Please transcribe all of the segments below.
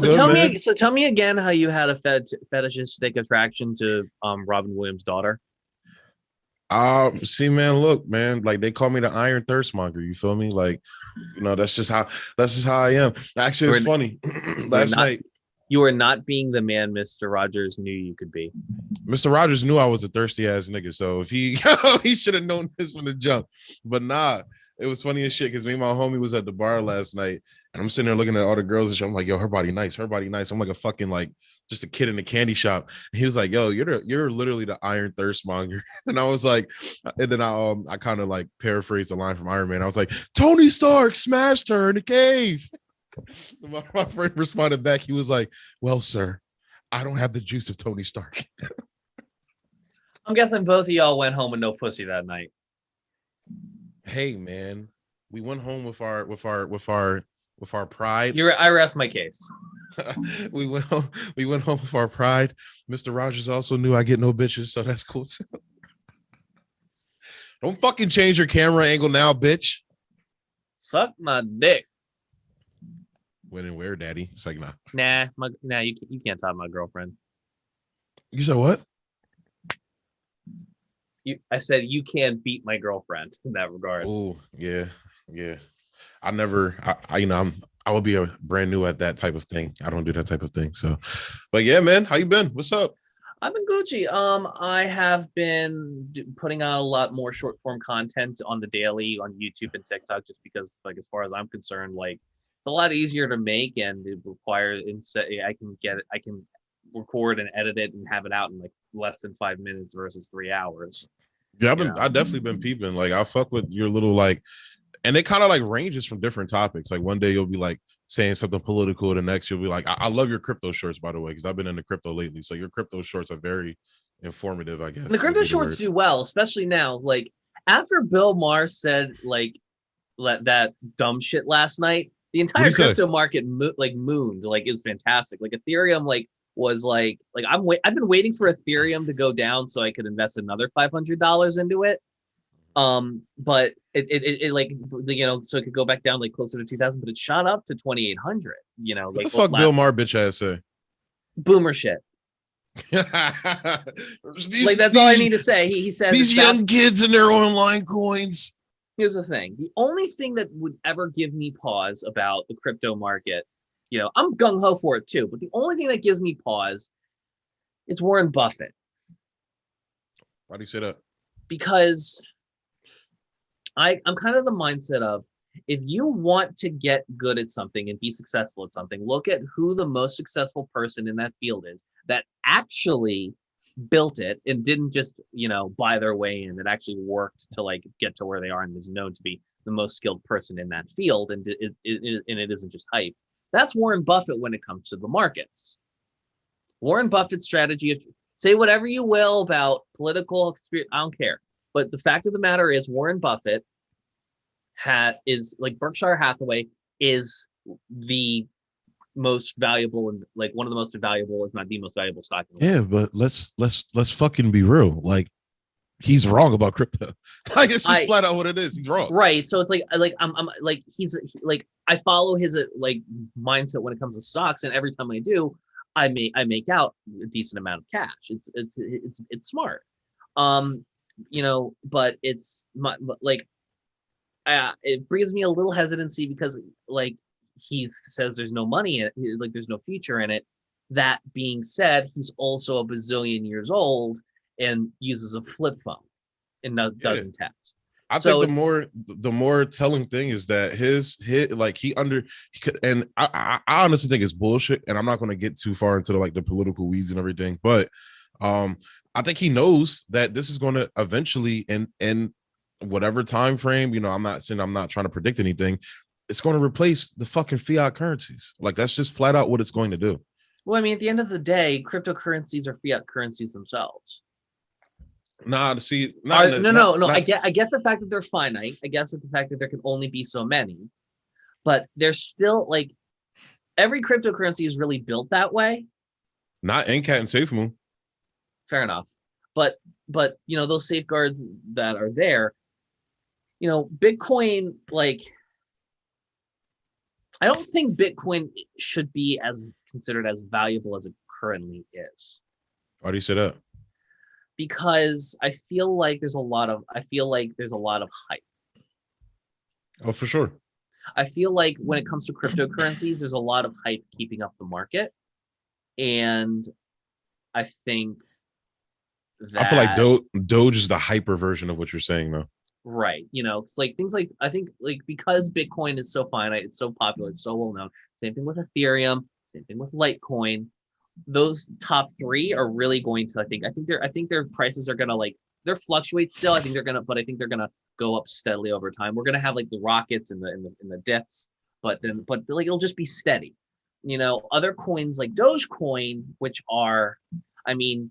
What's So good, tell man? me, tell me again how you had a fetishistic attraction to Robin Williams' daughter. See, man, look, man, like they call me the Iron Thirstmonger. You feel me? Like, that's just how I am. Actually, it's We're, funny. we're Last not night, You are not being the man Mr. Rogers knew you could be. Mr. Rogers knew I was a thirsty ass nigga, so if he he should have known this from the jump. But nah, it was funny as shit because me and my homie was at the bar last night, and I'm sitting there looking at all the girls and shit. I'm like, yo, her body nice, her body nice. I'm like a fucking like just a kid in the candy shop. And he was like, yo, you're literally the Iron Thirstmonger. And I was like, and then I kind of like paraphrased the line from Iron Man. I was like, Tony Stark smashed her in the cave. My friend responded back. He was like, well, sir, I don't have the juice of Tony Stark. I'm guessing both of y'all went home with no pussy that night. Hey, man, we went home with our pride. I rest my case. we went home with our pride. Mr. Rogers also knew I get no bitches, so that's cool too. Don't fucking change your camera angle now, bitch. Suck my dick. When and where, daddy? It's like, nah. Nah, you can't top my girlfriend. You said what? I said you can't beat my girlfriend in that regard. Oh, yeah. I will be a brand new at that type of thing. I don't do that type of thing. So, but yeah, man, how you been? What's up? I've been Gucci. I have been putting out a lot more short form content on the daily on YouTube and TikTok, just because, like, as far as I'm concerned, like, it's a lot easier to make, and it requires I can record and edit it and have it out in like less than 5 minutes versus 3 hours. Yeah, I definitely been peeping. Like, I fuck with your little like, and it kind of like ranges from different topics. Like one day you'll be like saying something political, the next you'll be like, I love your crypto shorts, by the way, because I've been into crypto lately. So your crypto shorts are very informative, I guess. And the crypto shorts do well, especially now. Like after Bill Maher said like that dumb shit last night, the entire crypto market mooned. Like, is fantastic. Like Ethereum was like I've been waiting for Ethereum to go down so I could invest another $500 into it. But it like, you know, so it could go back down like closer to 2,000, but it shot up to 2,800. You know, what the fuck Bill Maher bitch ass say? Boomer shit. Like, that's all I need to say. He says these young kids and their online coins. Here's the thing. The only thing that would ever give me pause about the crypto market, you know, I'm gung-ho for it too, but the only thing that gives me pause is Warren Buffett. Why do you say that? Because I'm kind of the mindset of, if you want to get good at something and be successful at something, look at who the most successful person in that field is that actually built it and didn't just, you know, buy their way in. It actually worked to like get to where they are and is known to be the most skilled person in that field. And it isn't just hype. That's Warren Buffett when it comes to the markets. Warren Buffett's strategy of, say whatever you will about political experience, I don't care. But the fact of the matter is, Warren Buffett is like Berkshire Hathaway is the most valuable and like one of the most valuable, if not the most valuable stock. Yeah, but let's fucking be real. Like, he's wrong about crypto. Like, it's just flat out what it is. He's wrong. Right. So it's like I'm like, he's like, I follow his like mindset when it comes to stocks, and every time I do, I make out a decent amount of cash. It's smart. You know, but it's like, it brings me a little hesitancy because like he says there's no money in it, like there's no future in it. That being said, he's also a bazillion years old and uses a flip phone and doesn't text. I think the more telling thing is that his like I honestly think it's bullshit, and I'm not going to get too far into the political weeds and everything, but I think he knows that this is going to eventually, in whatever time frame, you know, I'm not trying to predict anything, it's going to replace the fucking fiat currencies. Like, that's just flat out what it's going to do. Well, I mean, at the end of the day, cryptocurrencies are fiat currencies themselves. No. I get the fact that they're finite. I guess the fact that there can only be so many, but there's still like every cryptocurrency is really built that way. Not NCAT and SafeMoon. Fair enough, but you know, those safeguards that are there, you know, Bitcoin, like I don't think Bitcoin should be as considered as valuable as it currently is. Why do you say that? Because I feel like there's a lot of hype. Oh, for sure. I feel like when it comes to cryptocurrencies, there's a lot of hype keeping up the market. And I think I feel like that Doge is the hyper version of what you're saying, though. right, it's like things like I think like because Bitcoin is so finite, it's so popular, it's so well known. Same thing with Ethereum, same thing with Litecoin. Those top three are really going to I think their prices are gonna they're fluctuate still. I think they're gonna go up steadily over time. We're gonna have like the rockets and the dips, but like it'll just be steady. Other coins like Dogecoin, which are, I mean,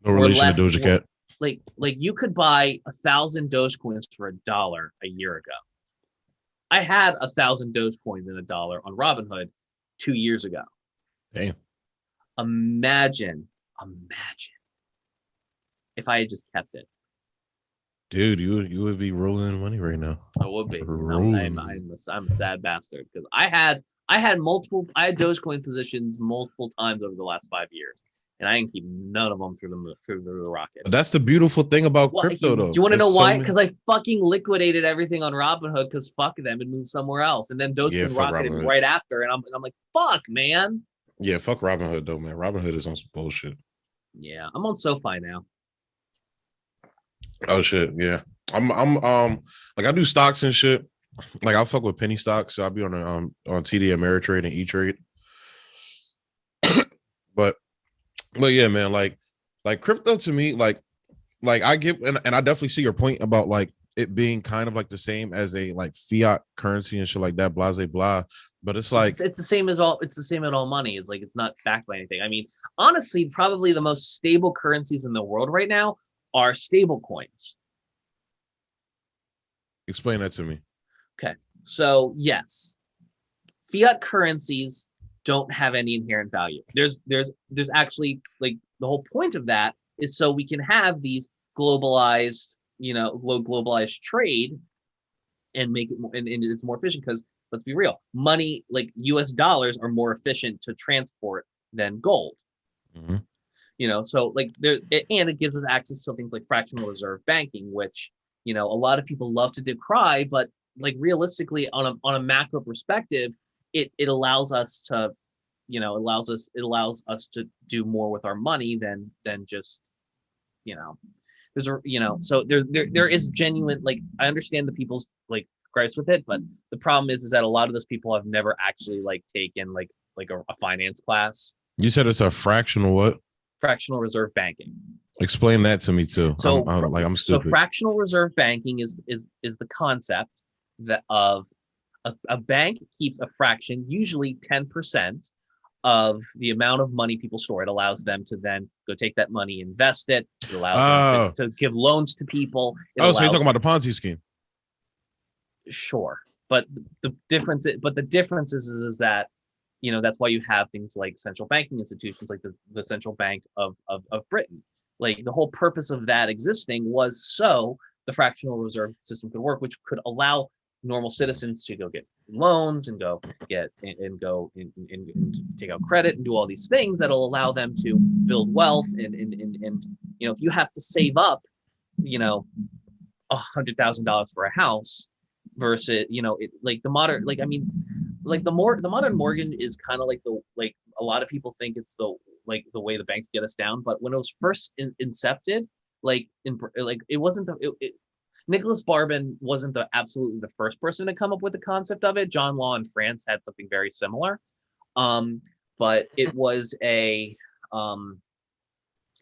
No were relation to less Doja Cat. like you could buy 1,000 Dogecoins for $1 a year ago. I had 1,000 Dogecoins in $1 on Robinhood 2 years ago. Damn. Imagine if I had just kept it. Dude, you would be rolling in money right now. I would be. I'm a sad bastard because I had Dogecoin positions multiple times over the last 5 years, and I didn't keep none of them through the rocket. But that's the beautiful thing about crypto, though. Do you want to know why? Because I fucking liquidated everything on Robinhood because fuck them and moved somewhere else, and then Dogecoin rocketed right after, and I'm like, fuck, man. Yeah, fuck Robinhood though, man. Robinhood is on some bullshit. Yeah, I'm on SoFi now. Oh shit, yeah. I'm like I do stocks and shit. Like I'll fuck with penny stocks. So I'll be on TD Ameritrade and E-Trade. but yeah, man, like crypto to me, like I get and I definitely see your point about like it being kind of like the same as a like fiat currency and shit like that, blah blah blah. But it's like it's the same as all money. It's like it's not backed by anything. I mean, honestly, probably the most stable currencies in the world right now are stable coins. Explain that to me. Okay. So yes, fiat currencies don't have any inherent value. There's actually like the whole point of that is so we can have these globalized trade and make it more, and it's more efficient because let's be real, money like US dollars are more efficient to transport than gold. Mm-hmm. So like and it gives us access to things like fractional reserve banking, which a lot of people love to decry, but like realistically on a macro perspective, it allows us to it allows us to do more with our money than just there's so there is genuine, like I understand the people's like gripes with it, but the problem is that a lot of those people have never actually like taken like a finance class. You said it's a fractional what? Fractional reserve banking. Explain that to me too. So I'm stupid. So fractional reserve banking is the concept that of a bank keeps a fraction, usually 10% of the amount of money people store. It allows them to then go take that money, invest it. It allows them to give loans to people. So you're talking about the Ponzi scheme? Sure, but the difference is that that's why you have things like central banking institutions like the Central Bank of Britain. Like the whole purpose of that existing was so the fractional reserve system could work, which could allow normal citizens to go get loans and go get and take out credit and do all these things that'll allow them to build wealth and if you have to save up $100,000 for a house versus like the modern the modern mortgage is kind of like a lot of people think it's the way the banks get us down, but when it was first incepted, it wasn't Nicholas Barbin wasn't absolutely the first person to come up with the concept of it. John Law in France had something very similar, but it was an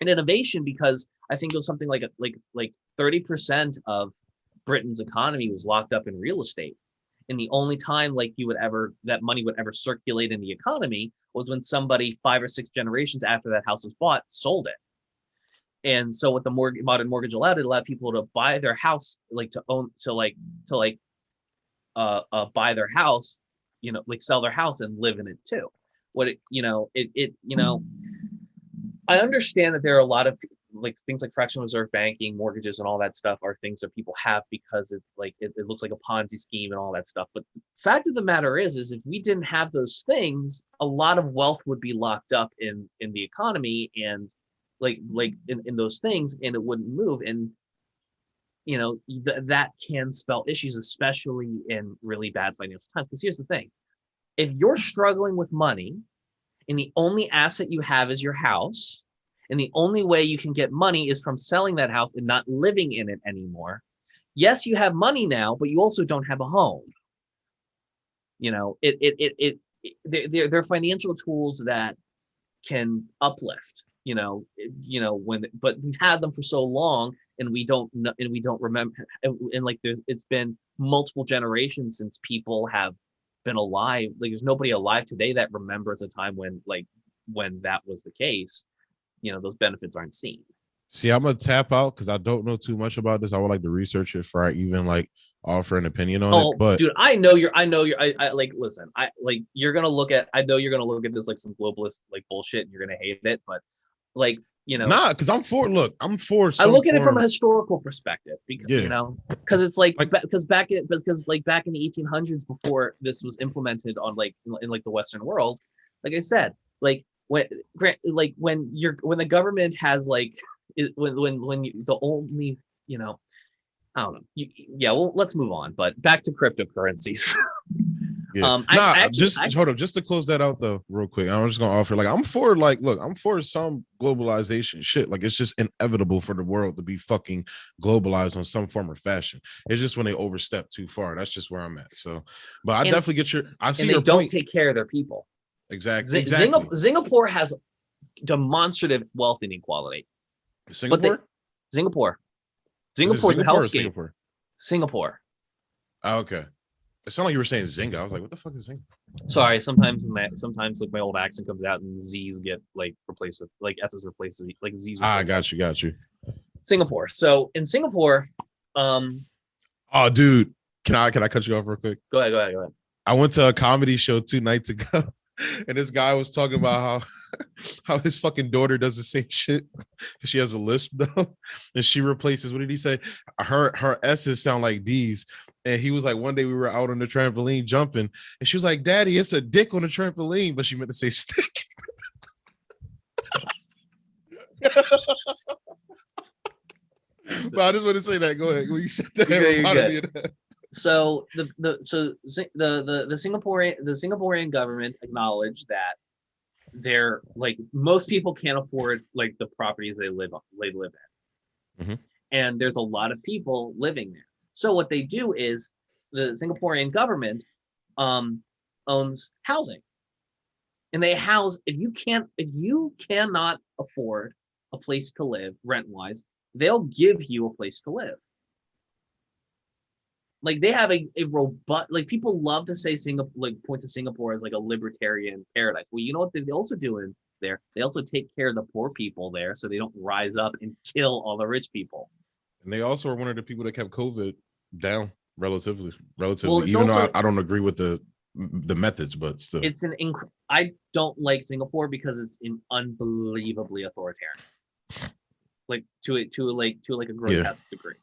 innovation because I think it was something like 30% of Britain's economy was locked up in real estate. And the only time that money would ever circulate in the economy was when somebody 5 or 6 generations after that house was bought sold it. And so what the modern mortgage allowed, it allowed people to buy their house, buy their house, sell their house and live in it too. I understand that there are a lot of like things like fractional reserve banking, mortgages, and all that stuff are things that people have because it's like it looks like a Ponzi scheme and all that stuff. But the fact of the matter is if we didn't have those things, a lot of wealth would be locked up in the economy and like in those things, and it wouldn't move. And that can spell issues, especially in really bad financial times. Because here's the thing: if you're struggling with money, and the only asset you have is your house, and the only way you can get money is from selling that house and not living in it anymore. Yes, you have money now, but you also don't have a home. They're financial tools that can uplift. But we've had them for so long, and we don't remember. And like it's been multiple generations since people have been alive. Like there's nobody alive today that remembers a time when that was the case. Those benefits aren't seen. See, I'm gonna tap out because I don't know too much about this. I would like to research it before I even like offer an opinion on it. But dude, I like listen, you're gonna look at this like some globalist like bullshit and you're gonna hate it, but like nah, because I'm for I look at it from a historical perspective because because it's because back in the 1800s, before this was implemented on in the Western world, like I said, when the government has when the only I don't know. Well, let's move on. But back to cryptocurrencies. Yeah. Hold up, just to close that out though, real quick. I'm just gonna offer I'm for some globalization shit. Like it's just inevitable for the world to be fucking globalized on some form or fashion. It's just when they overstep too far. That's just where I'm at. So, but I definitely get your. I see. And they don't take care of their people. Exactly. Singapore has demonstrative wealth inequality. Singapore. Singapore is a hellscape. Singapore. Oh, okay. It sounded like you were saying Zynga. I was like, what the fuck is Zynga? Sorry, sometimes like my old accent comes out and Z's get like replaced with like S's replaced like Z's. Got you. Singapore. So in Singapore, oh dude, can I cut you off real quick? Go ahead. I went to a comedy show 2 nights ago, and this guy was talking about how his fucking daughter does the same shit. She has a lisp though, and she replaces, what did he say? Her S's sound like D's. And he was like, one day we were out on the trampoline jumping, and she was like, "Daddy, it's a dick on the trampoline," but she meant to say stick. But I just want to say that. Go ahead. When you said that, that. So the Singaporean government acknowledged that they're like most people can't afford like the properties they live in, mm-hmm. And there's a lot of people living there. So what they do is the Singaporean government owns housing, and they house if you cannot afford a place to live rent-wise, they'll give you a place to live. Like they have a robust, like people love to say point to Singapore as like a libertarian paradise. Well, you know what they also do in there? They also take care of the poor people there so they don't rise up and kill all the rich people. And they also are one of the people that kept COVID down relatively. Well, even though I don't agree with the methods, but still, it's I don't like Singapore because it's unbelievably authoritarian, like to a grotesque degree.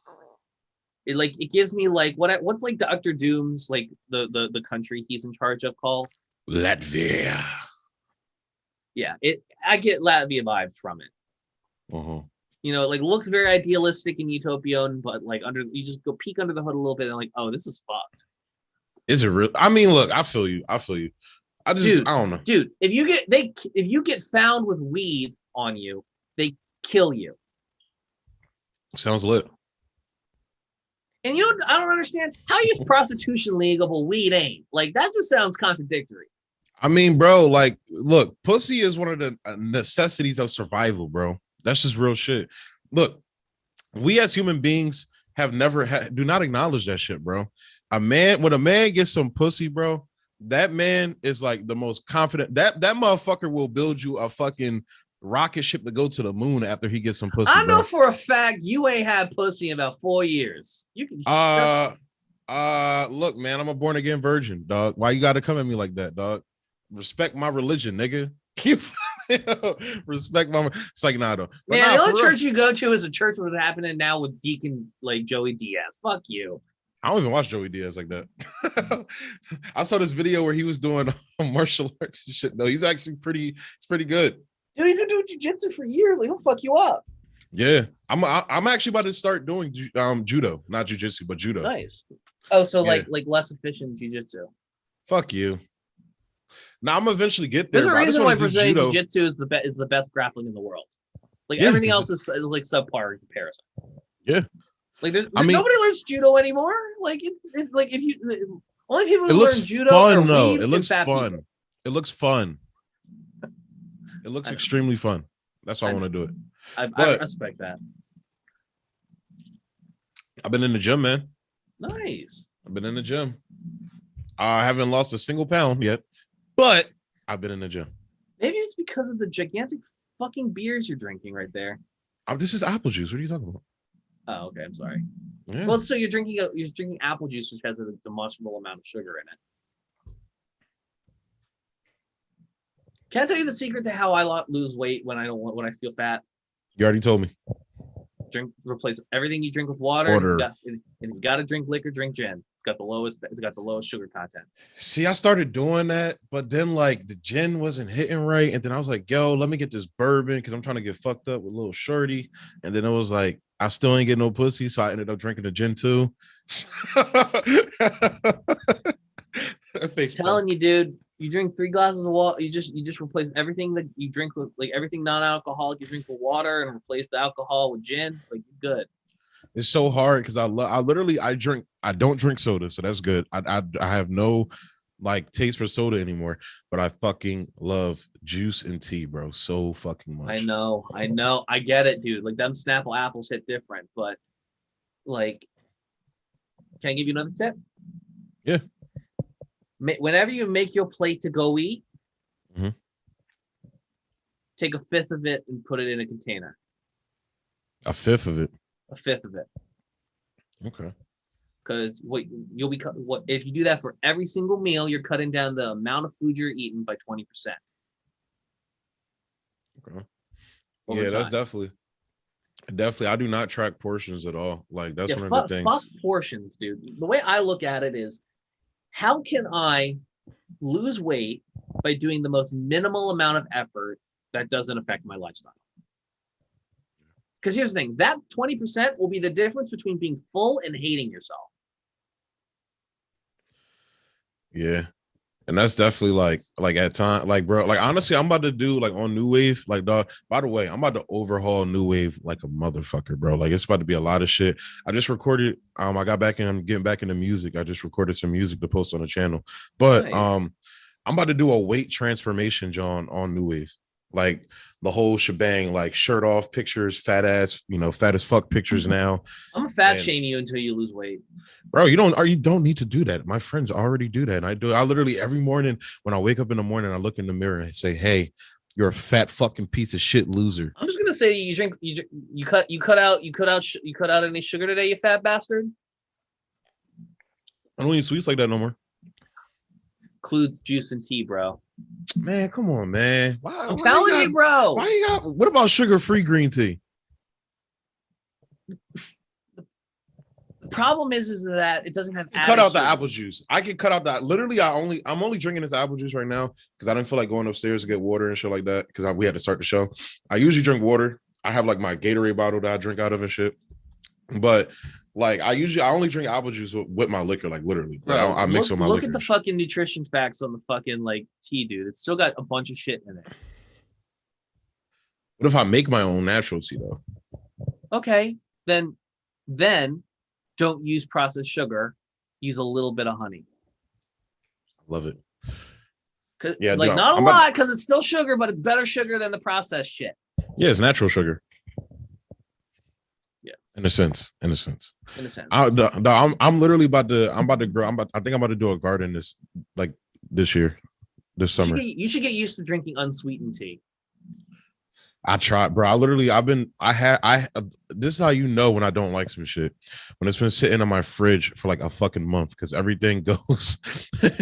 It gives me what's like Dr. Doom's like the country he's in charge of called Latvia. Yeah, I get Latvia vibes from it. Uh-huh. Looks very idealistic and utopian, but you just go peek under the hood a little bit and like, oh, this is fucked. Is it real? I mean, look, I feel you. I don't know. Dude, if you get found with weed on you, they kill you. Sounds lit. And I don't understand how is prostitution legal, but weed ain't. Like that just sounds contradictory. I mean, bro, like, look, pussy is one of the necessities of survival, bro. That's just real shit. Look, we as human beings do not acknowledge that shit, bro. When a man gets some pussy, bro, that man is like the most confident. That motherfucker will build you a fucking rocket ship to go to the moon after he gets some pussy. I know for a fact you ain't had pussy in about 4 years. You can look, man, I'm a born again virgin, dog. Why you gotta come at me like that, dog? Respect my religion, nigga. Respect mama. It's like nah though. But Man, nah, the only for real. church you go to is a church what's happening now with Deacon like Joey Diaz. Fuck you. I don't even watch Joey Diaz like that. I saw this video where he was doing martial arts and shit. No, he's actually it's pretty good. Dude, he's been doing jujitsu for years. Like, he'll fuck you up. Yeah. I'm actually about to start doing judo, not jujitsu, but judo. Nice. Oh, so Yeah. like less efficient jujitsu. Fuck you. Now I'm eventually get there. There's a but I just reason why want to do Brazilian judo. jiu-jitsu is the best grappling in the world. Like Yeah, everything because else is like subpar in comparison. Yeah. Like there's I mean- nobody learns judo anymore. Like it's like if you only people It who looks learn judo fun are though. weebs It looks and fat fun. people. It looks fun. It looks I know. extremely fun. That's why I I want to do it. I But- respect that. I've been in the gym, man. Nice. I've been in the gym. I haven't lost a single pound yet, but I've been in the gym. Maybe it's because of the gigantic fucking beers you're drinking right there. This is apple juice. What are you talking about? Oh, okay. I'm sorry. Yeah. Well, so you're drinking apple juice, which has a demonstrable amount of sugar in it. Can I tell you the secret to how I lose weight when I feel fat? You already told me. Replace everything you drink with water. Water. And if you got to drink liquor, drink gin. It's got the lowest sugar content. See, I started doing that, but then like the gin wasn't hitting right. And then I was like, yo, let me get this bourbon because I'm trying to get fucked up with little shorty. And then it was like, I still ain't get no pussy. So I ended up drinking the gin too. I'm telling you, dude, you drink 3 glasses of water. You just replace everything that you drink with, like everything non-alcoholic you drink with water and replace the alcohol with gin. Like, you're good. It's so hard because I don't drink soda, so that's good. I have no like taste for soda anymore, but I fucking love juice and tea, bro, so fucking much. I know, I get it, dude. Like them Snapple apples hit different, but like, can I give you another tip? Yeah. Whenever you make your plate to go eat, Mhm. take a fifth of it and put it in a container. A fifth of it. A fifth of it. Okay. Because if you do that for every single meal, you're cutting down the amount of food you're eating by 20%. Okay. Over Yeah, that's time. definitely. I do not track portions at all. Like that's Yeah, one fuck, of the things. fuck portions, dude. The way I look at it is, how can I lose weight by doing the most minimal amount of effort that doesn't affect my lifestyle? Because here's the thing, that 20% will be the difference between being full and hating yourself. Yeah. And that's definitely like at time, like bro, like honestly, I'm about to do like on New Wave, like dog. By the way, I'm about to overhaul New Wave like a motherfucker, bro. Like it's about to be a lot of shit. I just recorded. I got back in. I'm getting back into music. I just recorded some music to post on the channel. But Nice. I'm about to do a weight transformation, John, on New Wave. Like the whole shebang, like shirt off pictures, fat ass, fat as fuck pictures now. I'm gonna fat And- shame you until you lose weight. Bro, you don't need to do that. My friends already do that. And I literally every morning when I wake up in the morning, I look in the mirror and I say, hey, you're a fat fucking piece of shit loser. I'm just gonna say you cut out any sugar today, you fat bastard. I don't eat sweets like that no more. Includes juice and tea, bro. Man, come on, man. I'm telling you, bro. Why you got what about sugar-free green tea? The problem is that it doesn't have Cut out the sugar. apple juice. I can cut out that. Literally, I'm only drinking this apple juice right now because I didn't feel like going upstairs to get water and shit like that because we had to start the show. I usually drink water. I have like my Gatorade bottle that I drink out of and shit. But like I only drink apple juice with my liquor, like literally. Like, Bro, I mix with my look liquor. at the fucking nutrition facts on the fucking like tea, dude. It's still got a bunch of shit in it. What if I make my own natural tea though? Okay, then don't use processed sugar. Use a little bit of honey. Love it. Yeah, like dude, not a lot because it's still sugar, but it's better sugar than the processed shit. Yeah, it's natural sugar. Yeah, in a sense. In a sense. I'm literally about to. I think I'm about to do a garden this summer. You should get used to drinking unsweetened tea. I tried, bro. This is how you know when I don't like some shit. When it's been sitting in my fridge for like a fucking month because everything goes.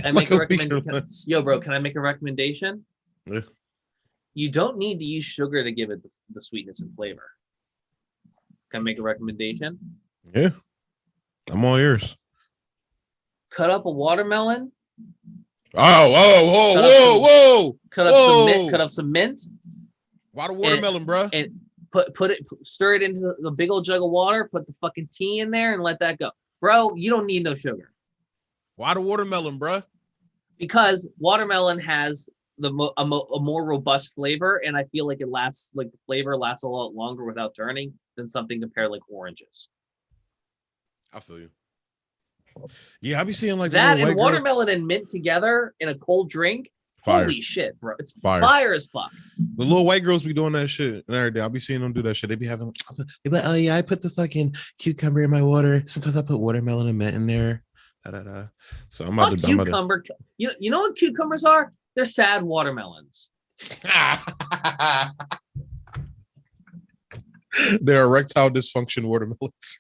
I make a recommendation. Yo, bro, can I make a recommendation? Yeah. You don't need to use sugar to give it the sweetness and flavor. Can I make a recommendation? Yeah, I'm all ears. Cut up a watermelon. Whoa. Cut up some mint. Why the watermelon, bro? And stir it into the big old jug of water. Put the fucking tea in there and let that go, bro. You don't need no sugar. Why the watermelon, bro? Because watermelon has a more robust flavor, and I feel like it lasts, like the flavor lasts a lot longer without turning than something compared like oranges. I feel you. Yeah, I be seeing like that and watermelon and mint together in a cold drink. Fire. Holy shit, bro! It's fire as fuck. The little white girls be doing that shit and every day. I'll be seeing them do that shit. They be having, they be like, oh yeah, I put the fucking cucumber in my water. Sometimes I put watermelon and mint in there. So I'm about to cucumber. You know what cucumbers are? They're sad watermelons. They're erectile dysfunction watermelons.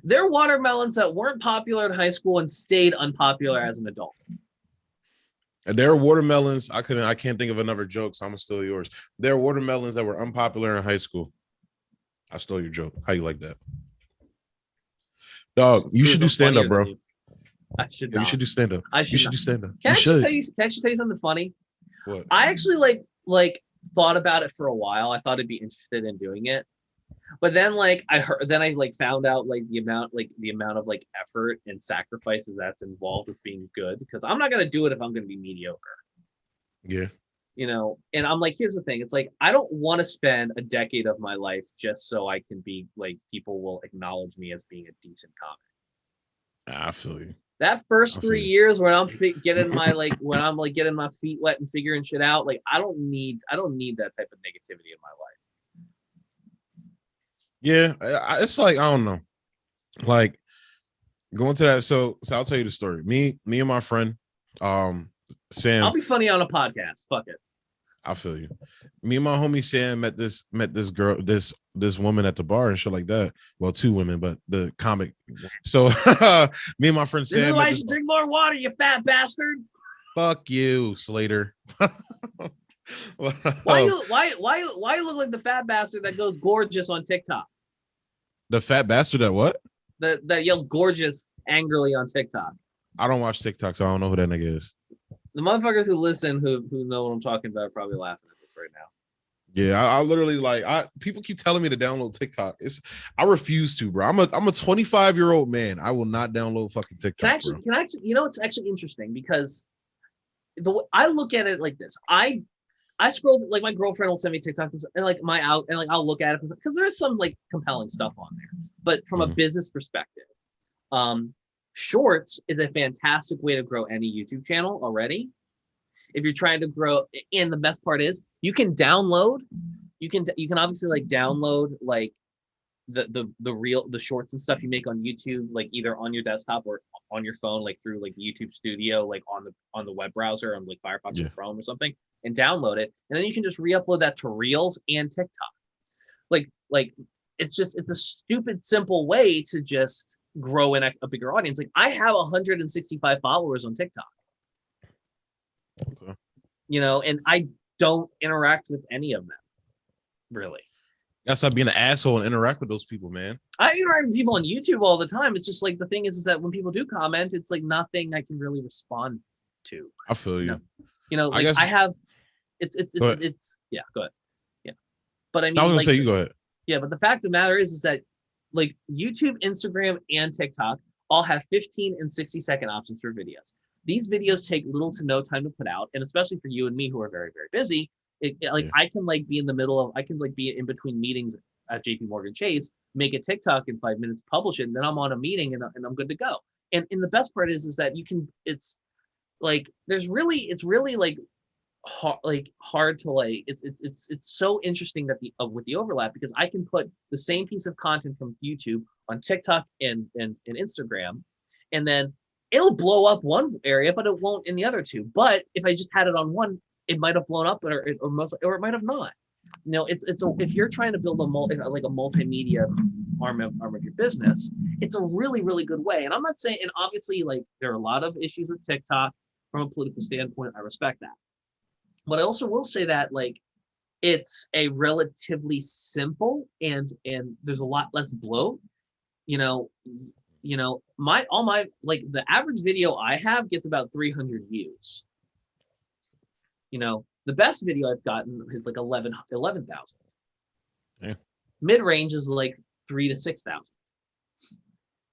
They're watermelons that weren't popular in high school and stayed unpopular as an adult. And there are watermelons. I can't think of another joke, so I'm gonna steal yours. There are watermelons that were unpopular in high school. I stole your joke. How you like that? Dog, you should do stand-up, bro. I should. You should do stand-up. You should do stand-up. Can I actually tell you something funny? What? I actually like thought about it for a while. I thought I'd be interested in doing it. But then I found out like the amount of like effort and sacrifices that's involved with being good, because I'm not gonna do it if I'm gonna be mediocre. Yeah. You know, and I'm like, here's the thing. It's like, I don't want to spend a decade of my life just so I can be like, people will acknowledge me as being a decent comic. I feel you. That first 3 years when I'm getting getting my feet wet and figuring shit out, like I don't need that type of negativity in my life. Yeah, it's like, I don't know, like going to that. So I'll tell you the story. Me and my friend, Sam. I'll be funny on a podcast. Fuck it. I feel you. Me and my homie Sam met this girl, this woman at the bar and shit like that. Well, two women, but the comic. So me and my friend Sam. This is why you should drink more water, you fat bastard. Fuck you, Slater. Why you look like the fat bastard that goes gorgeous on TikTok? The fat bastard that what? That yells gorgeous angrily on TikTok. I don't watch TikTok, so I don't know who that nigga is. The motherfuckers who listen, who know what I'm talking about, are probably laughing at this right now. Yeah, I literally people keep telling me to download TikTok. I refuse to, bro. I'm a 25-year-old man. I will not download fucking TikTok. Can I actually, you know, it's actually interesting because I look at it like this. I scroll, like my girlfriend will send me TikToks and like I'll look at it because there's some like compelling stuff on there. But from a business perspective, Shorts is a fantastic way to grow any YouTube channel already. If you're trying to grow, and the best part is you can obviously like download like the shorts and stuff you make on YouTube, like either on your desktop or on your phone, like through like the YouTube Studio, like on the web browser on like Firefox or Chrome or something, and download it, and then you can just re-upload that to Reels and TikTok. Like it's a stupid simple way to just grow in a bigger audience. Like I have 165 followers on TikTok. Okay. You know, and I don't interact with any of them, really. That's not being an asshole and interact with those people, man. I interact with people on YouTube all the time. It's just like the thing is that when people do comment, it's like nothing I can really respond to. I feel you. You know, like I have. It's yeah. Go ahead. Yeah, but I mean, I was gonna say you go ahead. Yeah, but the fact of the matter is that like YouTube, Instagram, and TikTok all have 15 and 60-second options for videos. These videos take little to no time to put out, and especially for you and me who are very, very busy, I can like be in the middle of, I can like be in between meetings at JP Morgan Chase, make a TikTok in 5 minutes, publish it, and then I'm on a meeting and I'm good to go. And the best part is that you can, it's really like hard to like, it's so interesting that with the overlap, because I can put the same piece of content from YouTube on TikTok and Instagram, and then it'll blow up one area, but it won't in the other two. But if I just had it on one, it might have blown up, or it might have not. You know, if you're trying to build a multimedia arm of your business, it's a really, really good way. And I'm not saying, and obviously, like there are a lot of issues with TikTok. from a political standpoint, I respect that. But I also will say that like it's a relatively simple and there's a lot less bloat. You know, all my like the average video I have gets about 300 views. You know, the best video I've gotten is like 11,000. Yeah. Mid range is like 3,000 to 6,000.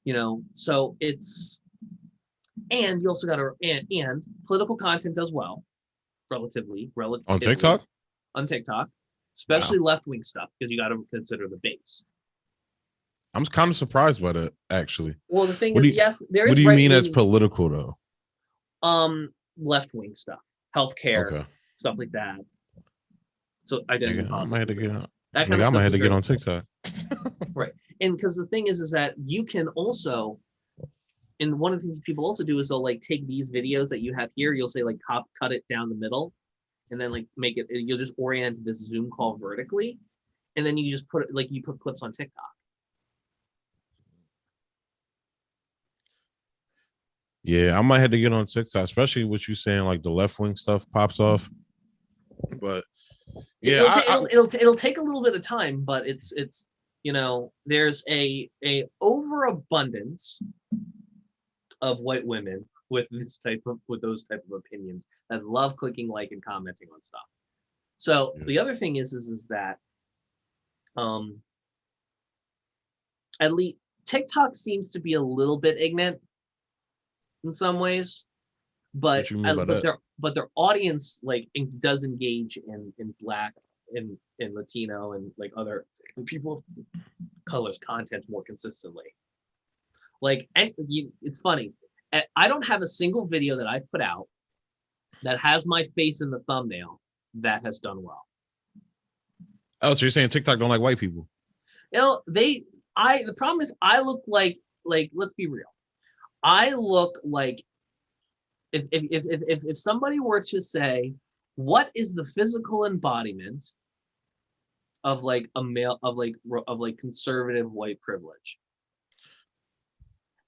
You know, so it's, and you also got to, and political content does well, relatively On TikTok? On TikTok, especially left-wing stuff, because you got to consider the base. I'm kind of surprised by that, actually. Well, the thing is, yes, there is. What do you mean as political, though? Left-wing stuff, healthcare, stuff like that. So identity politics. I might have to get on TikTok. Right, and because the thing is that you can also, and one of the things people also do is they'll like take these videos that you have here, you'll say like cut it down the middle, and then like make it, you'll just orient this Zoom call vertically, and then you just put it like you put clips on TikTok. Yeah, I might have to get on TikTok, especially what you saying, like the left wing stuff pops off. But yeah, it'll take a little bit of time, but it's you know, there's a overabundance of white women with those type of opinions that love clicking like and commenting on stuff. So the other thing is that at least TikTok seems to be a little bit ignorant in some ways, but their audience like does engage in Black and Latino and like other people of color's content more consistently. Like, and it's funny, I don't have a single video that I've put out that has my face in the thumbnail that has done well. Oh, so you're saying TikTok don't like white people? You know, the problem is I look like let's be real. I look like if somebody were to say, what is the physical embodiment of like a male of like conservative white privilege?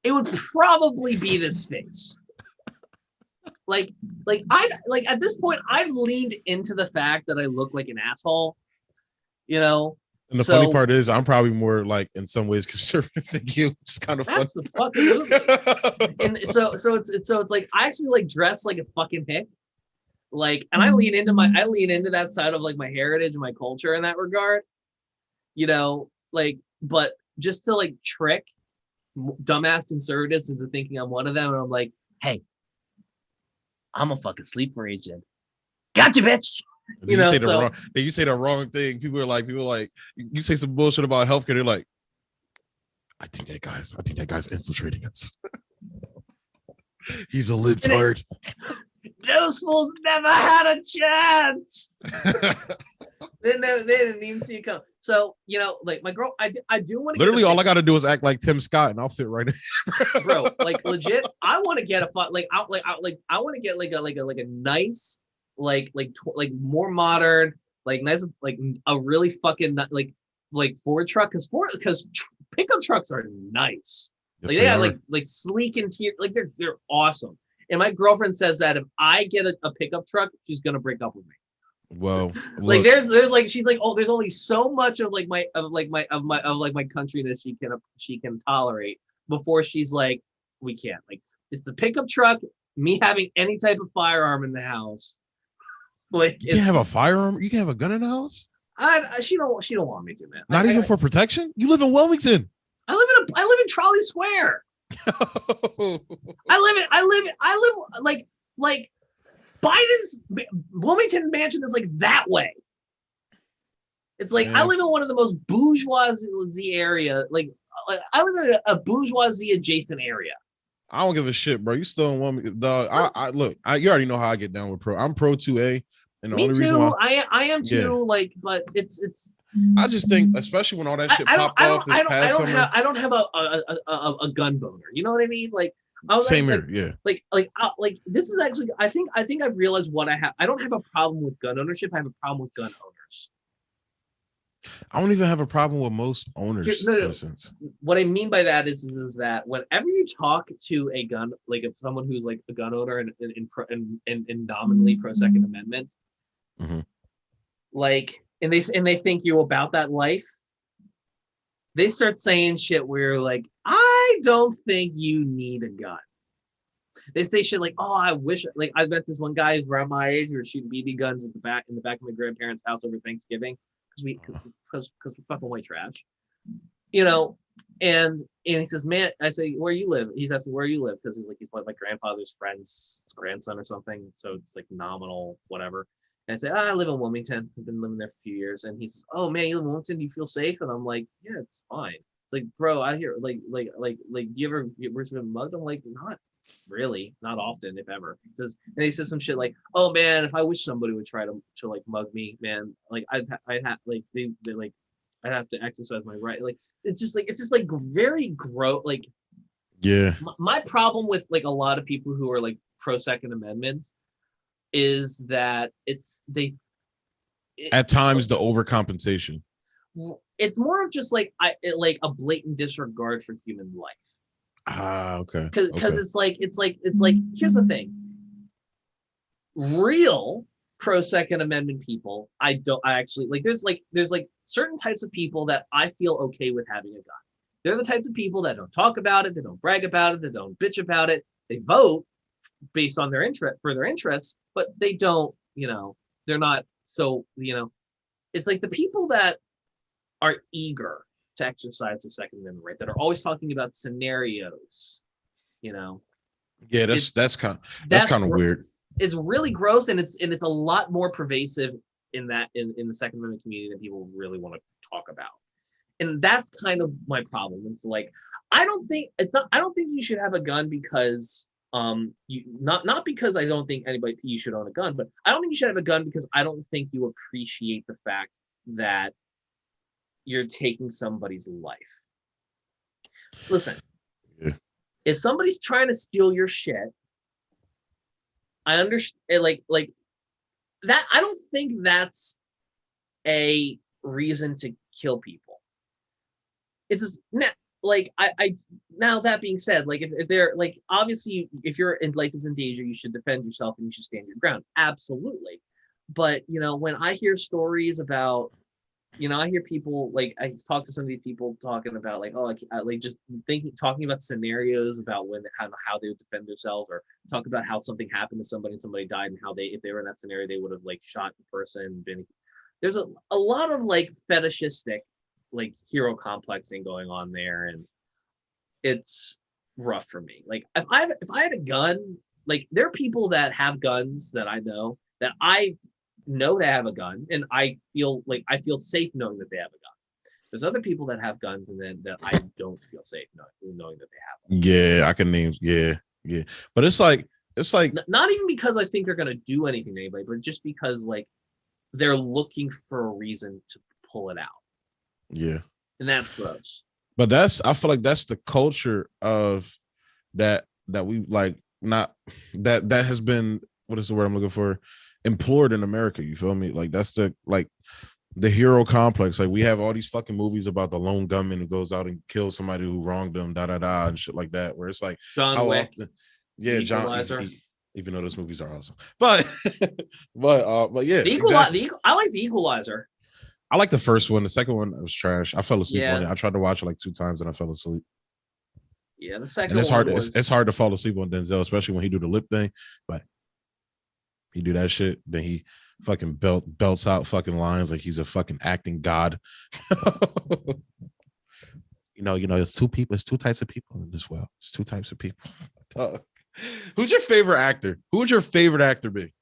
It would probably be this face. Like at this point, I've leaned into the fact that I look like an asshole, you know. And the funny part is, I'm probably more like in some ways conservative than you. It's kind of fun. Absolutely. And so it's like I actually like dress like a fucking hick, like, and I lean into that side of like my heritage and my culture in that regard, you know, like, but just to like trick dumbass conservatives into thinking I'm one of them, and I'm like, hey, I'm a fucking sleeper agent. Gotcha, bitch. You say the wrong thing. People are like, you say some bullshit about healthcare. They're like, I think that guy's infiltrating us. He's a libtard. Those fools never had a chance. They didn't even see it come. So, you know, like my girl, I do want to. Literally, all I got to do is act like Tim Scott, and I'll fit right in. Bro, like legit, I want to get I want to get like a nice. Like more modern, like nice, like a really fucking like Ford truck, because pickup trucks are nice. Yes, like they got like sleek interior, like they're awesome. And my girlfriend says that if I get a pickup truck, she's gonna break up with me. Well, like there's like she's like, oh, there's only so much of my country that she can tolerate before she's like, we can't. Like, it's the pickup truck, me having any type of firearm in the house. Like, you can have a firearm. You can have a gun in the house. She don't want me to, man. Not even for protection. You live in Wilmington. I live in Trolley Square. I live like Biden's Wilmington mansion is like that way. It's like, I live in one of the most bourgeoisie area. Like I live in a bourgeoisie adjacent area. I don't give a shit, bro. You still don't want me, dog. I look. You already know how I get down with pro. I'm pro 2A. And the Me only too. reason why I am too. Yeah. Like, but it's. I just think, especially when all that shit popped off this past summer. I don't have a gun boner. You know what I mean? Like, same here. Yeah. Like this is actually. I think I've realized what I have. I don't have a problem with gun ownership. I have a problem with gun owners. I don't even have a problem with most owners, No, in no. a sense. What I mean by that is that whenever you talk to a gun, like if someone who's like a gun owner and nominally pro Second Amendment, Mm-hmm. like, and they think you about that life, they start saying shit where like, I don't think you need a gun. They say shit like, oh, I wish, like, I met this one guy who's around my age who was shooting BB guns in the back of my grandparents' house over Thanksgiving because we're fucking white trash, you know. And he says, man, I say, where you live? He's asking where you live because he's my grandfather's friend's grandson or something, so it's like nominal whatever. And I say, I live in Wilmington. I've been living there for a few years. And he says, oh man, you live in Wilmington? Do you feel safe? And I'm like, yeah, it's fine. It's like, bro, I hear like, do you ever get mugged? I'm like, not really, not often, if ever. And he says some shit like, oh man, if I wish somebody would try to like mug me, man, like I'd have like they like I'd have to exercise my right. Like it's just like very gross. Like, Yeah. my problem with like a lot of people who are like pro Second Amendment is that At times, the overcompensation. it's more of just like like a blatant disregard for human life. Okay. Because it's like here's the thing. Real pro Second Amendment people, I actually like there's like certain types of people that I feel okay with having a gun. They're the types of people that don't talk about it, they don't brag about it, they don't bitch about it. They vote based on their interests, but they don't, they're not so, it's like the people that are eager to exercise their Second Amendment right, that are always talking about scenarios, Yeah, that's kind of weird. It's really gross, and it's a lot more pervasive in the Second Amendment community than people really want to talk about. And that's kind of my problem. It's like I don't think you should have a gun because not because I don't think you should own a gun, but I don't think you should have a gun because I don't think you appreciate the fact that you're taking somebody's life. Listen, yeah. If somebody's trying to steal your shit, I understand, like that. I don't think that's a reason to kill people. It's just, like I now that being said, like if they're like, obviously if your life is in danger, you should defend yourself and you should stand your ground. Absolutely. But when I hear stories about, I hear people, like I talk to some of these people talking about like, oh, like just talking about scenarios about how they would defend themselves, or talk about how something happened to somebody and somebody died, and how if they were in that scenario, they would have like shot the person. There's a lot of like fetishistic, like hero complexing going on there, and it's rough for me. Like if I had a gun, like there are people that have guns that I know they have a gun, and I feel safe knowing that they have a gun. There's other people that have guns, and then that I don't feel safe knowing that they have them. Yeah, I can name. Yeah, but it's like not even because I think they're gonna do anything to anybody, but just because like they're looking for a reason to pull it out. Yeah, and that's gross. But I feel like that's the culture of that we like, not that has been, what is the word I'm looking for, implored in America. You feel me? Like that's the hero complex. Like we have all these fucking movies about the lone gunman who goes out and kills somebody who wronged them, and shit like that. Where it's like, John Wick, John, even though those movies are awesome, but yeah, I like the Equalizer. I like the first one. The second one was trash. I fell asleep on it. I tried to watch it like 2 times and I fell asleep. Yeah, the second one. And it's hard to fall asleep on Denzel, especially when he do the lip thing. But he do that shit, then he fucking belts out fucking lines like he's a fucking acting god. It's two types of people in this world. It's 2 types of people. Who's your favorite actor? Who would your favorite actor be?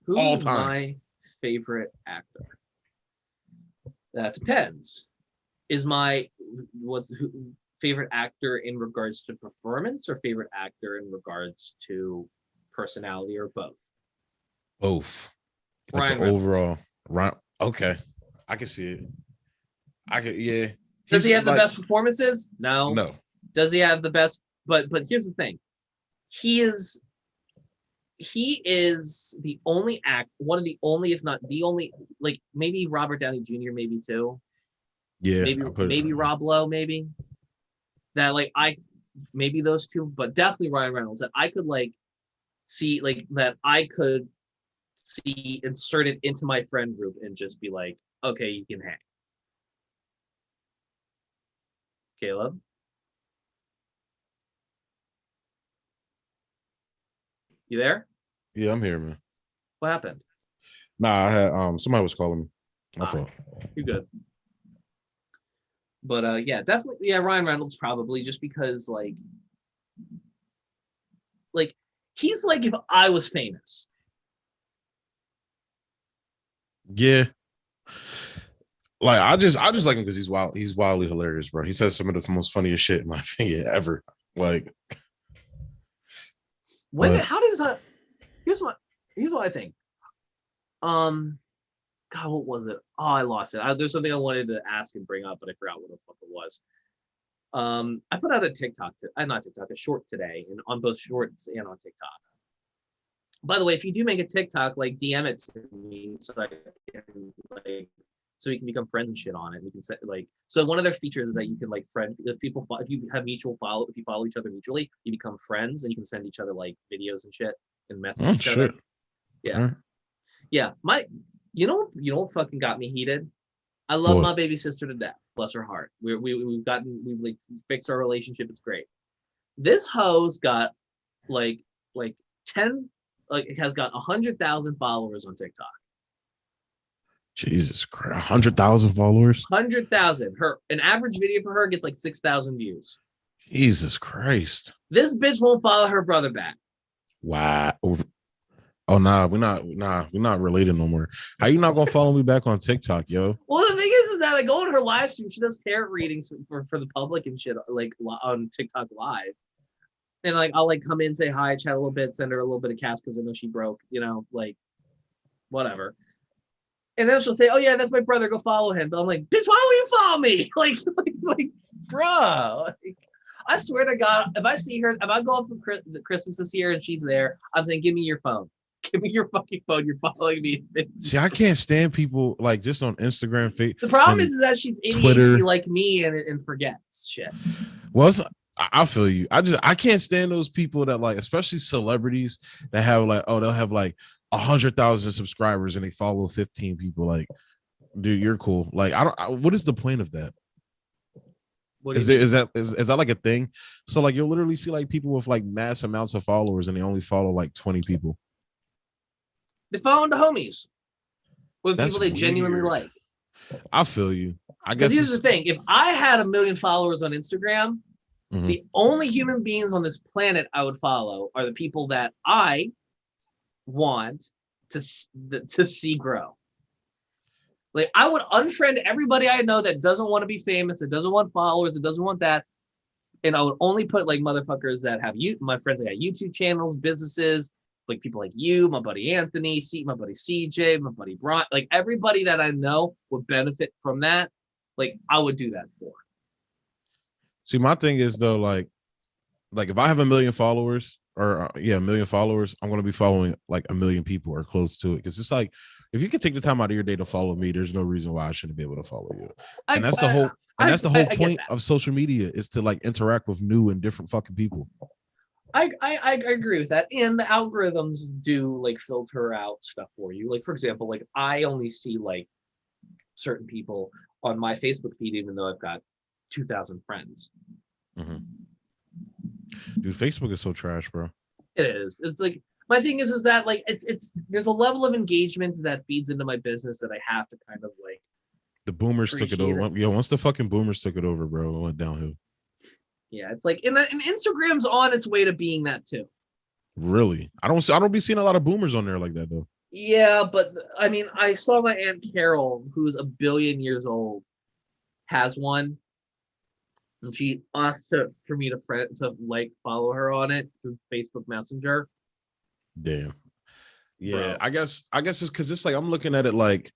Who's my favorite actor? That depends. Is my favorite actor in regards to performance, or favorite actor in regards to personality, or both? Both. Like the overall. Right. Okay. I can see it. Yeah. Does he have the best performances? No. No. Does he have the best? But here's the thing. He is he is the only one of the only, if not the only, like maybe Robert Downey Jr., maybe too. Yeah, Maybe Rob Lowe, maybe. That like maybe those two, but definitely Ryan Reynolds, that I could like see, like that I could see inserted into my friend group and just be like, okay, you can hang. Caleb? You there? Yeah, I'm here, man. What happened? Nah, I had somebody was calling me. My fault. You're good. But yeah, definitely, yeah, Ryan Reynolds probably, just because like he's like if I was famous. Yeah. Like I just like him because he's wildly hilarious, bro. He says some of the most funniest shit in my opinion ever. Like How does that? Here's what I think. God, what was it? Oh, I lost it. There's something I wanted to ask and bring up, but I forgot what the fuck it was. I put out a TikTok, not TikTok, a short today, and on both shorts and on TikTok. By the way, if you do make a TikTok, like DM it to me so I can so we can become friends and shit on it. We can set like, so one of their features is that you can like friend if people, if you have if you follow each other mutually, you become friends and you can send each other like videos and shit and message each other. Yeah. Yeah. You know what fucking got me heated? I love my baby sister to death. Bless her heart. We've like fixed our relationship. It's great. This hoe's got like 10, like it has got 100,000 followers on TikTok. Jesus Christ, 100,000 followers. 100,000. An average video for her gets like 6,000 views. Jesus Christ. This bitch won't follow her brother back. Wow. Oh nah, we're not related no more. How you not gonna follow me back on TikTok, yo? Well, the thing is that I go on her live stream. She does tarot readings for the public and shit, like on TikTok Live. And like I'll like come in, say hi, chat a little bit, send her a little bit of cash because I know she broke, like whatever. And then she'll say, "Oh yeah, that's my brother. Go follow him." But I'm like, "Bitch, why don't you follow me?" like, bro. Like, I swear to God, if I see her, if I go up for Christmas this year and she's there, I'm saying, "Give me your phone. Give me your fucking phone. You're following me." See, I can't stand people like just on Instagram. The problem is that she's ADHD like me and forgets shit. Well, I feel you. I can't stand those people that like, especially celebrities that have like, they'll have like 100,000 subscribers and they follow 15 people. Like, dude, you're cool. Like, what is the point of that? Is that like a thing? So like you'll literally see like people with like mass amounts of followers and they only follow like 20 people. They follow the homies with people they genuinely like. I feel you. I guess here's the thing: if I had 1 million followers on Instagram, the only human beings on this planet I would follow are the people that I want to see grow. Like I would unfriend everybody I know that doesn't want to be famous, that doesn't want followers, that doesn't want that, and I would only put like motherfuckers that have my friends that got YouTube channels, businesses, like people like you, my buddy Anthony, my buddy CJ, my buddy Brian, like everybody that I know would benefit from that. Like I would do that for. See, my thing is though, like if I have 1 million followers, or 1 million followers, I'm going to be following like 1 million people or close to it. Because it's like, if you can take the time out of your day to follow me, there's no reason why I shouldn't be able to follow you. And that's the whole point of social media, is to like interact with new and different fucking people. I agree with that. And the algorithms do like filter out stuff for you. Like, for example, like I only see like certain people on my Facebook feed, even though I've got 2,000 friends. Dude, Facebook is so trash, bro. It is. It's like, my thing is that like it's there's a level of engagement that feeds into my business that I have to kind of like. The boomers took it over. Yeah, once the fucking boomers took it over, bro, it went downhill. Yeah, it's like, and Instagram's on its way to being that too. Really? I don't be seeing a lot of boomers on there like that though. Yeah, but I mean, I saw my Aunt Carol, who's 1 billion years old, has one. And she asked for me to like follow her on it through Facebook Messenger. Damn. Yeah, bro. I guess it's because it's like I'm looking at it like,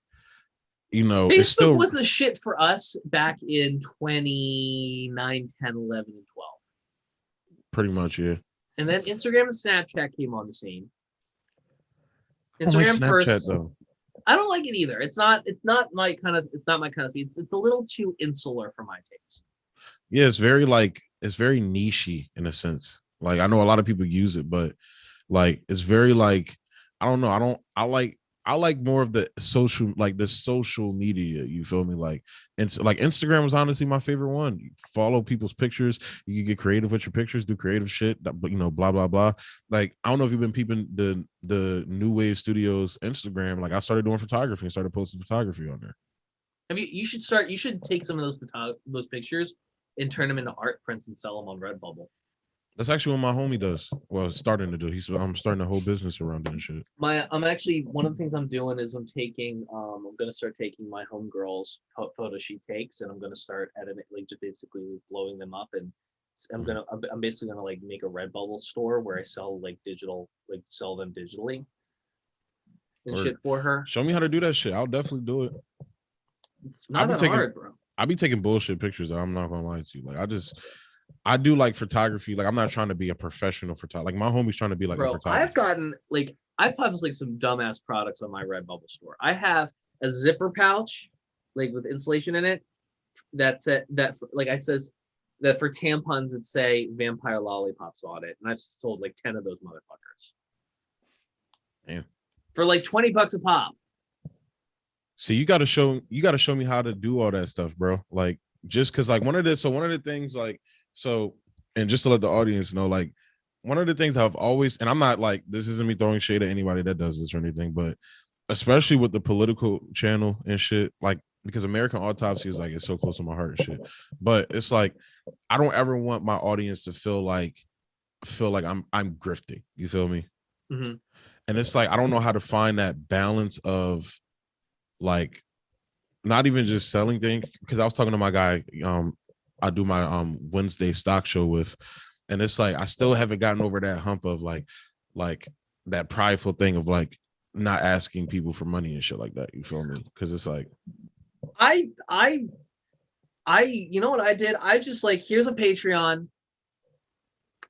Facebook it's still was the shit for us back in 2009, 10, 11, and 12. Pretty much, yeah. And then Instagram and Snapchat came on the scene. I don't like Instagram Snapchat first. though. I don't like it either. It's not my kind of speed. It's a little too insular for my taste. Yeah, it's very nichey in a sense. Like I know a lot of people use it, but like it's very like I don't know. I like more of the social media. You feel me? Like and like Instagram was honestly my favorite one. You follow people's pictures. You can get creative with your pictures, do creative shit. But blah blah blah. Like I don't know if you've been peeping the New Wave Studios Instagram. Like I started doing photography and started posting photography on there. You should take some of those pictures and turn them into art prints and sell them on Redbubble. That's actually what my homie does. Well, starting to do. I'm starting a whole business around it and shit. I'm actually one of the things I'm doing is I'm gonna start taking my homegirls photo she takes, and I'm gonna start editing, like just basically blowing them up, and I'm basically gonna like make a Redbubble store where I sell sell them digitally and shit for her. Show me how to do that shit. I'll definitely do it. It's not that hard, bro. I be taking bullshit pictures though. I'm not gonna lie to you. Like I do like photography. Like I'm not trying to be a professional photographer. Like my homie's trying to be like a photographer. I've had like some dumbass products on my Redbubble store. I have a zipper pouch, like with insulation in it. That says that for tampons it say vampire lollipops on it, and I've sold like 10 of those motherfuckers. Damn. For like $20 a pop. See, you gotta show me how to do all that stuff, bro. Like just cause like one of the things like and just to let the audience know, like one of the things I've always, and I'm not like, this isn't me throwing shade at anybody that does this or anything, but especially with the political channel and shit, like because American Autopsy is like, it's so close to my heart and shit. But it's like, I don't ever want my audience to feel like I'm grifting. You feel me? Mm-hmm. And it's like, I don't know how to find that balance of like, not even just selling things. Because I was talking to my guy, I do my Wednesday stock show with, and it's like I still haven't gotten over that hump of like that prideful thing of like not asking people for money and shit like that. You feel me? Because it's like I you know what I did? I just like, here's a Patreon.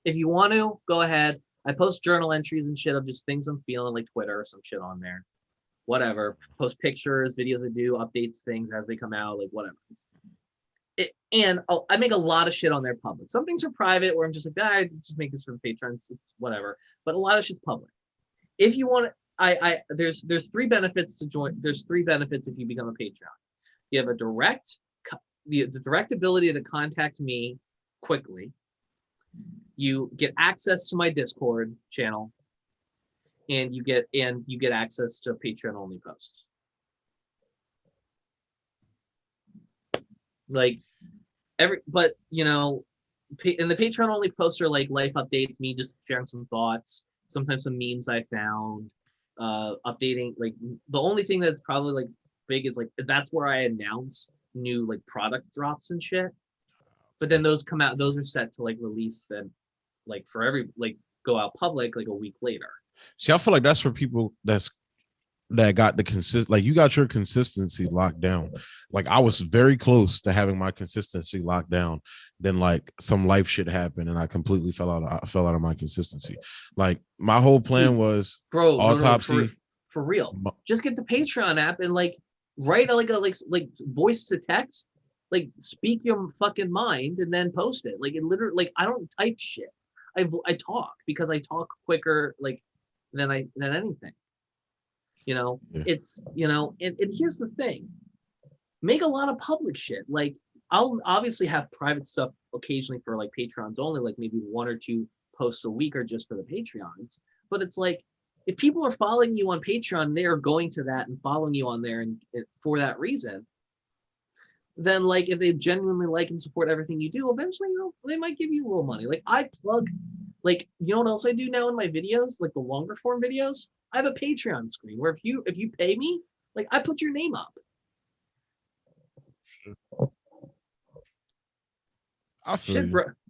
If you want to go ahead, I post journal entries and shit of just things I'm feeling, like Twitter or some shit on there. Whatever. Post pictures, videos I do, updates, things as they come out, like whatever. I make a lot of shit on there public. Some things are private where I'm just like, I just make this for the patrons. It's whatever. But a lot of shit's public. If you want, there's 3 benefits to join. There's 3 benefits if you become a Patreon. You have the direct ability to contact me quickly. You get access to my Discord channel, and you get access to Patreon only posts. Like but and the Patreon only posts are like life updates, me just sharing some thoughts, sometimes some memes I found, updating. Like the only thing that's probably like big is like that's where I announce new like product drops and shit. But then those come out, those are set to like release then like for every like go out public like a week later. See, I feel like that's for people that got the like you got your consistency locked down. Like I was very close to having my consistency locked down. Then like some life shit happened and I completely fell out of my consistency. Like my whole plan was autopsy. No, for real. Just get the Patreon app and like write like voice to text, like speak your fucking mind and then post it. Like it literally, like I don't type shit. I talk because I talk quicker like than anything. Yeah. It's and here's the thing, make a lot of public shit. Like I'll obviously have private stuff occasionally for like Patrons only, like maybe 1 or 2 posts a week or just for the Patreons. But it's like if people are following you on Patreon, they are going to that and following you on there and for that reason, then like if they genuinely like and support everything you do, eventually they might give you a little money. Like I plug, like what else I do now in my videos, like the longer form videos, I have a Patreon screen where if you pay me, like I put your name up.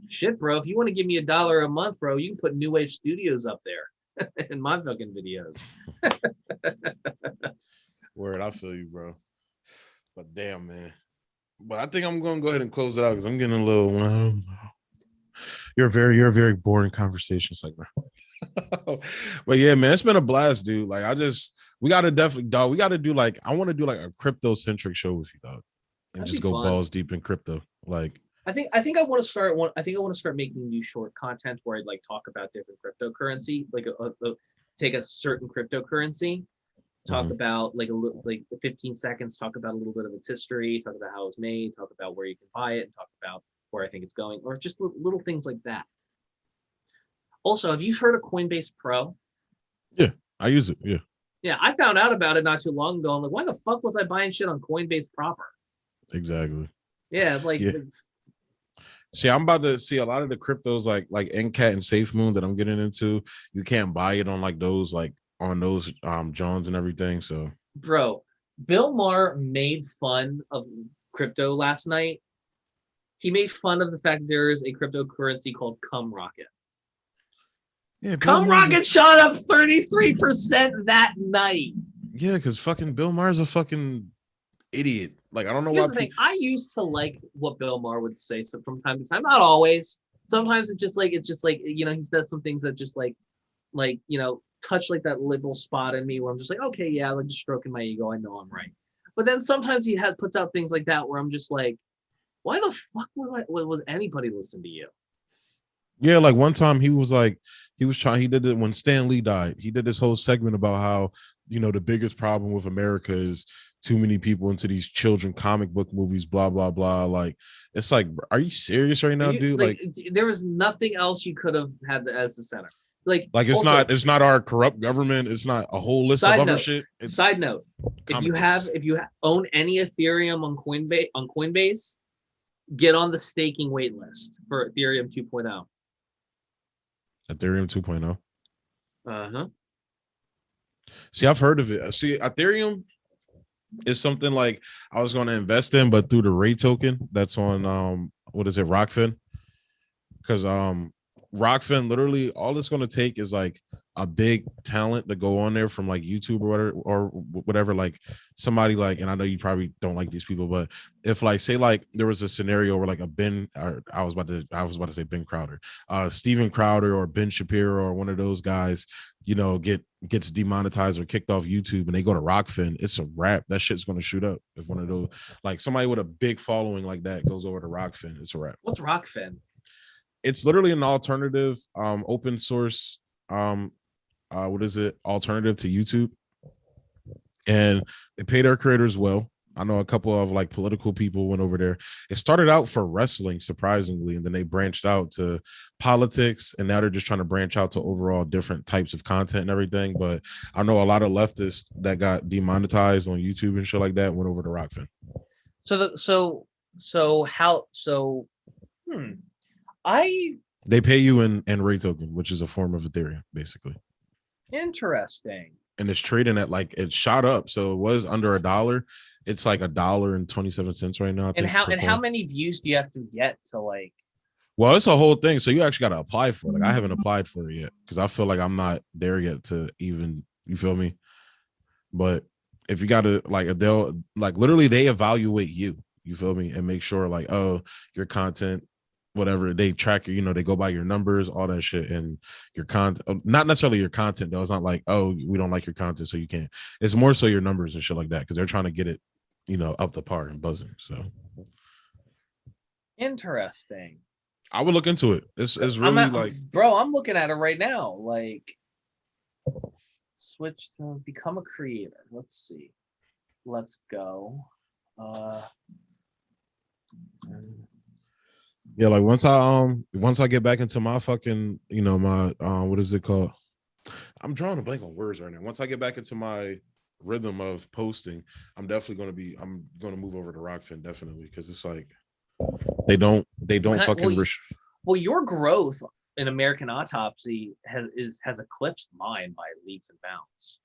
Shit, bro. If you want to give me $1 a month, bro, you can put New Wave Studios up there in my fucking videos. Word, I feel you, bro. But damn, man. But I think I'm gonna go ahead and close it out because I'm getting a little. You're a very boring conversation segment. But yeah, man, it's been a blast, dude. Like we gotta definitely, dog. We gotta do like I want to do like a crypto centric show with you, dog, and That'd just be go fun. balls deep in crypto. Like, I think I want to start one. I think I want to start making new short content where I'd like talk about different cryptocurrency, like take a certain cryptocurrency, talk mhm. about like a little, like 15 seconds, talk about a little bit of its history, talk about how it was made, talk about where you can buy it, and talk about where I think it's going, or just little things like that. Also, have you heard of Coinbase Pro? Yeah, I use it. Yeah, Yeah, I found out about it not too long ago. I'm like, why the fuck was I buying shit on Coinbase proper? exactly. Yeah, like Yeah. See, I'm about to see a lot of the cryptos like NCAT and SafeMoon that I'm getting into. You can't buy it on those Johns and everything. So bro, Bill Maher made fun of crypto last night. He made fun of the fact that there is a cryptocurrency called Cum Rocket. yeah, Bill Cum Maher's Rocket shot up 33% that night. yeah, because fucking Bill Maher's a fucking idiot. Like I don't know Here's why the thing. people. I used to like what Bill Maher would say so from time to time. Not always. Sometimes it's just like he said some things that just touch like that liberal spot in me where I'm just like, okay, yeah, like just stroking my ego. I know I'm right. But then sometimes he puts out things like that where I'm just like, why the fuck was anybody listening to you? Yeah, like one time he did it when Stan Lee died. He did this whole segment about how, the biggest problem with America is too many people into these children comic book movies, blah, blah, blah. Like, it's like, are you serious right now, You dude? like there was nothing else you could have had as the center. Like Like also, it's not our corrupt government. It's not a whole list of side other note, shit. side It's note, comic books. if you own any Ethereum on Coinbase, get on the staking wait list for Ethereum 2.0. Ethereum 2.0. Uh-huh. See, I've heard of it. See, Ethereum is something like I was going to invest in, but through the Ray token that's on what is it, Rockfin? Because Rockfin literally all it's going to take is like a big talent to go on there from like YouTube or whatever, like somebody like, and I know you probably don't like these people, but if like say like there was a scenario where like a Ben, or I was about to say Ben Crowder, Steven Crowder or Ben Shapiro or one of those guys, gets demonetized or kicked off YouTube and they go to Rockfin, it's a wrap. That shit's going to shoot up. If one of those, like somebody with a big following like that goes over to Rockfin, it's a wrap. What's Rockfin? It's literally an alternative open source what is it, alternative to YouTube, and they pay their creators well. I know a couple of like political people went over there. It started out for wrestling, surprisingly, and then they branched out to politics, and now they're just trying to branch out to overall different types of content and everything. But I know a lot of leftists that got demonetized on YouTube and shit like that went over to Rockfin. Hmm. I They pay you in Ray token, which is a form of Ethereum, basically. Interesting. And it's trading at like it shot up. So it was under $1. It's like $1.27 right now, I think. How many views do you have to get to like? Well, it's a whole thing. So you actually got to apply for it. Like I haven't applied for it yet because I feel like I'm not there yet to even, you feel me? But if you got to like, they'll like literally they evaluate you, you feel me? And make sure like, oh, your content, whatever, they track your, they go by your numbers, all that shit, and your content, not necessarily your content though. It's not like, oh, we don't like your content, so you can't. It's more so your numbers and shit like that because they're trying to get it, up to par and buzzing. So Interesting. I would look into it. It's really like, bro, I'm looking at it right now. Like, switch to become a creator. Let's see. Let's go. yeah, like once I get back into my fucking, my what is it called? I'm drawing a blank on words right now. Once I get back into my rhythm of posting, I'm gonna move over to Rockfin definitely because it's like they don't fucking well, your growth in American Autopsy has eclipsed mine by leaps and bounds.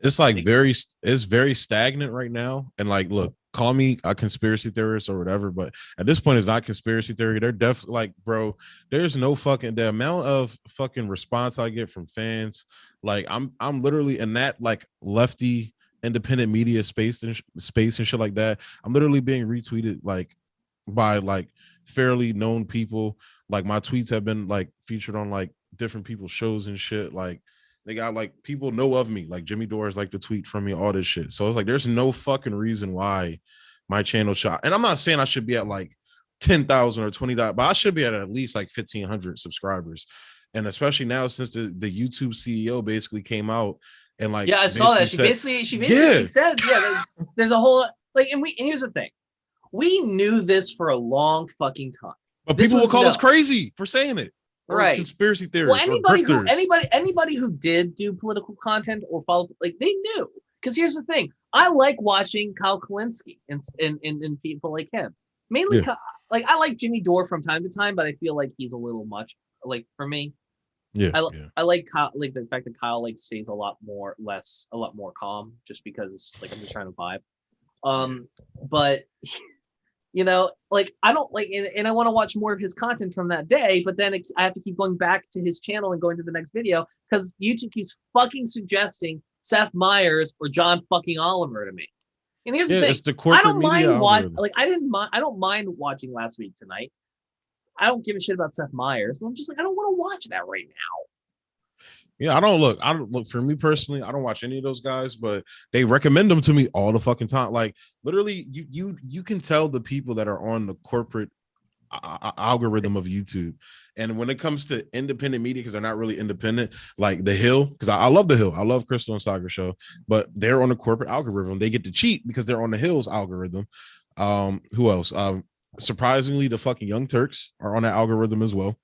It's like it's very stagnant right now. And like, look, call me a conspiracy theorist or whatever, but at this point, it's not conspiracy theory. They're definitely like, bro, there's no fucking the amount of fucking response I get from fans. Like, I'm literally in that like lefty independent media space and shit like that. I'm literally being retweeted like by like fairly known people. Like my tweets have been like featured on like different people's shows and shit. Like they got like people know of me. Like Jimmy Dore's like the tweet from me, all this shit. So it's like there's no fucking reason why my channel shot. And I'm not saying I should be at like 10,000 or 20,000, but I should be at least like 1,500 subscribers. And especially now since the YouTube CEO basically came out and like, yeah, I saw that. She basically said, yeah, there's a whole like, and here's the thing. We knew this for a long fucking time. But people will call us crazy for saying it. Right. Conspiracy theorists. Well, anybody who did do political content or follow, like they knew. Because here's the thing. I like watching Kyle Kalinske and people like him. Mainly, like I like Jimmy Dore from time to time, but I feel like he's a little much. Like for me, I like Kyle, like the fact that Kyle like stays a lot more calm, just because like I'm just trying to vibe. But you know, like I don't like, and I want to watch more of his content from that day, but then I have to keep going back to his channel and going to the next video because YouTube keeps fucking suggesting Seth Meyers or John fucking Oliver to me. And here's the thing: it's the corporate I don't media mind watching. Like I don't mind watching Last Week Tonight. I don't give a shit about Seth Meyers. But I'm just like I don't want to watch that right now. Yeah, I don't look for me personally. I don't watch any of those guys, but they recommend them to me all the fucking time. Like literally, you can tell the people that are on the corporate algorithm of YouTube. And when it comes to independent media, because they're not really independent, like The Hill, because I love The Hill. I love Crystal and Saga show, but they're on the corporate algorithm. They get to cheat because they're on The Hill's algorithm. Who else? Surprisingly, the fucking Young Turks are on that algorithm as well.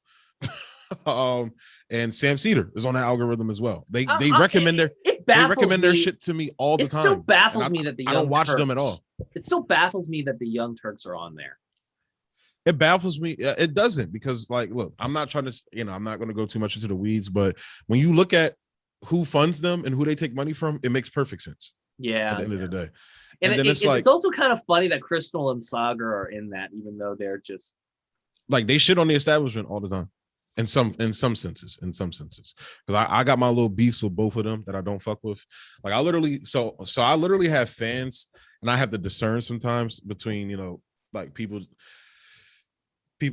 And Sam Cedar is on that algorithm as well. They recommend their shit to me all the time. It still baffles me that I don't watch them at all. It still baffles me that the Young Turks are on there. It baffles me. It doesn't, because like, look, I'm not trying to, I'm not going to go too much into the weeds, but when you look at who funds them and who they take money from, it makes perfect sense. Yeah. At the end of the day. And then it's also kind of funny that Crystal and Saga are in that, even though they're just like, they shit on the establishment all the time. In some senses, because I got my little beefs with both of them that I don't fuck with. Like I literally have fans, and I have to discern sometimes between like people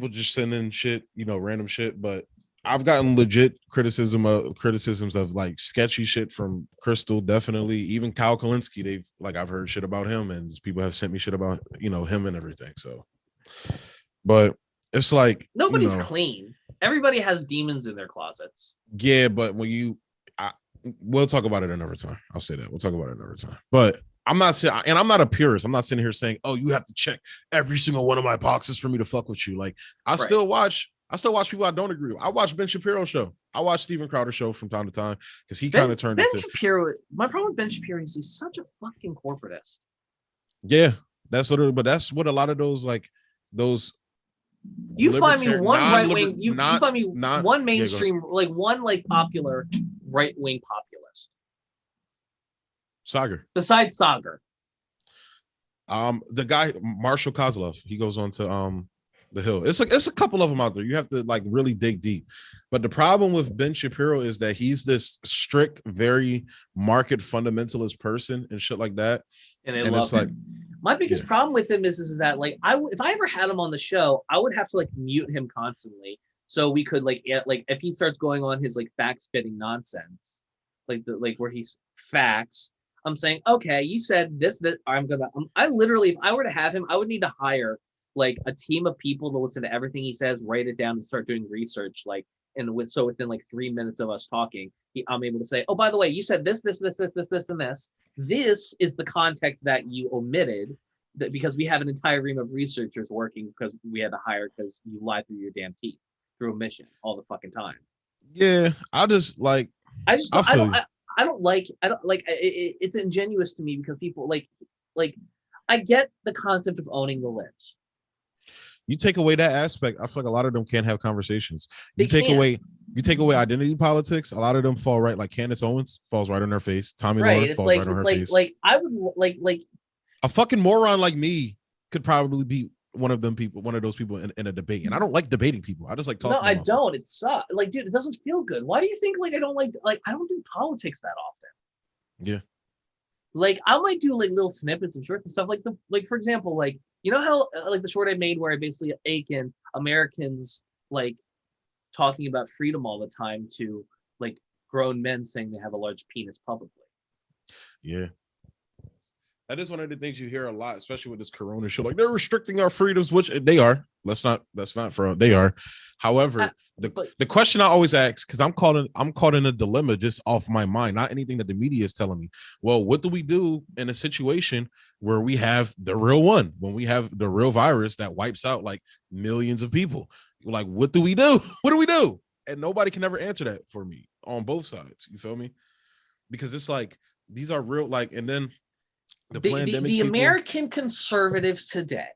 just sending shit, random shit. But I've gotten legit criticisms of like sketchy shit from Crystal, definitely. Even Kyle Kalinske, I've heard shit about him, and people have sent me shit about him and everything. So, but it's like nobody's clean. Everybody has demons in their closets. Yeah, but we'll talk about it another time. I'll say that. We'll talk about it another time. But I'm not saying, and I'm not a purist. I'm not sitting here saying, oh, you have to check every single one of my boxes for me to fuck with you. Like I still watch people I don't agree with. I watch Ben Shapiro's show. I watch Steven Crowder's show from time to time because he kind of turned into Shapiro. My problem with Ben Shapiro is he's such a fucking corporatist. Yeah, that's what a lot of those. You find me one right wing. You find me one mainstream, like one like popular right wing populist. Sagar. Besides Sagar. The guy Marshall Kozlov, he goes on to The Hill. It's a couple of them out there. You have to like really dig deep. But the problem with Ben Shapiro is that he's this strict, very market fundamentalist person and shit like that. And it's like my biggest problem with him is that like if I ever had him on the show, I would have to like mute him constantly so we could like if he starts going on his like fact spitting nonsense, like where he's facts. I'm saying, okay, you said this, that I literally, if I were to have him, I would need to hire like a team of people to listen to everything he says, write it down, and start doing research. Like, so within like 3 minutes of us talking, I'm able to say, oh, by the way, you said this, and this. This is the context that you omitted, because we have an entire team of researchers working because we had to hire because you lied through your damn teeth through omission all the fucking time. Yeah, I don't like it's ingenuous to me because people like I get the concept of owning the libs. You take away that aspect, I feel like a lot of them can't have conversations. You take away identity politics, a lot of them fall right. Like Candace Owens falls right on her face. Tommy Lauren falls right on her face. Like I would like a fucking moron like me could probably be one of those people in a debate. And I don't like debating people. I just like talking. No, I don't. It sucks. Like, dude, it doesn't feel good. Why do you think like I don't do politics that often? Yeah. Like I might do like little snippets and shorts and stuff like for example, like you know how like the short I made where I basically Americans like talking about freedom all the time to like grown men saying they have a large penis publicly. Yeah. That is one of the things you hear a lot, especially with this corona shit. Like they're restricting our freedoms, which they are. That's not for they are. However, the question I always ask, because I'm caught in a dilemma just off my mind, not anything that the media is telling me. Well, what do we do in a situation where we have the real one, when we have the real virus that wipes out like millions of people? Like, what do we do? What do we do? And nobody can ever answer that for me on both sides. You feel me? Because it's like these are real, like, and then the American conservative today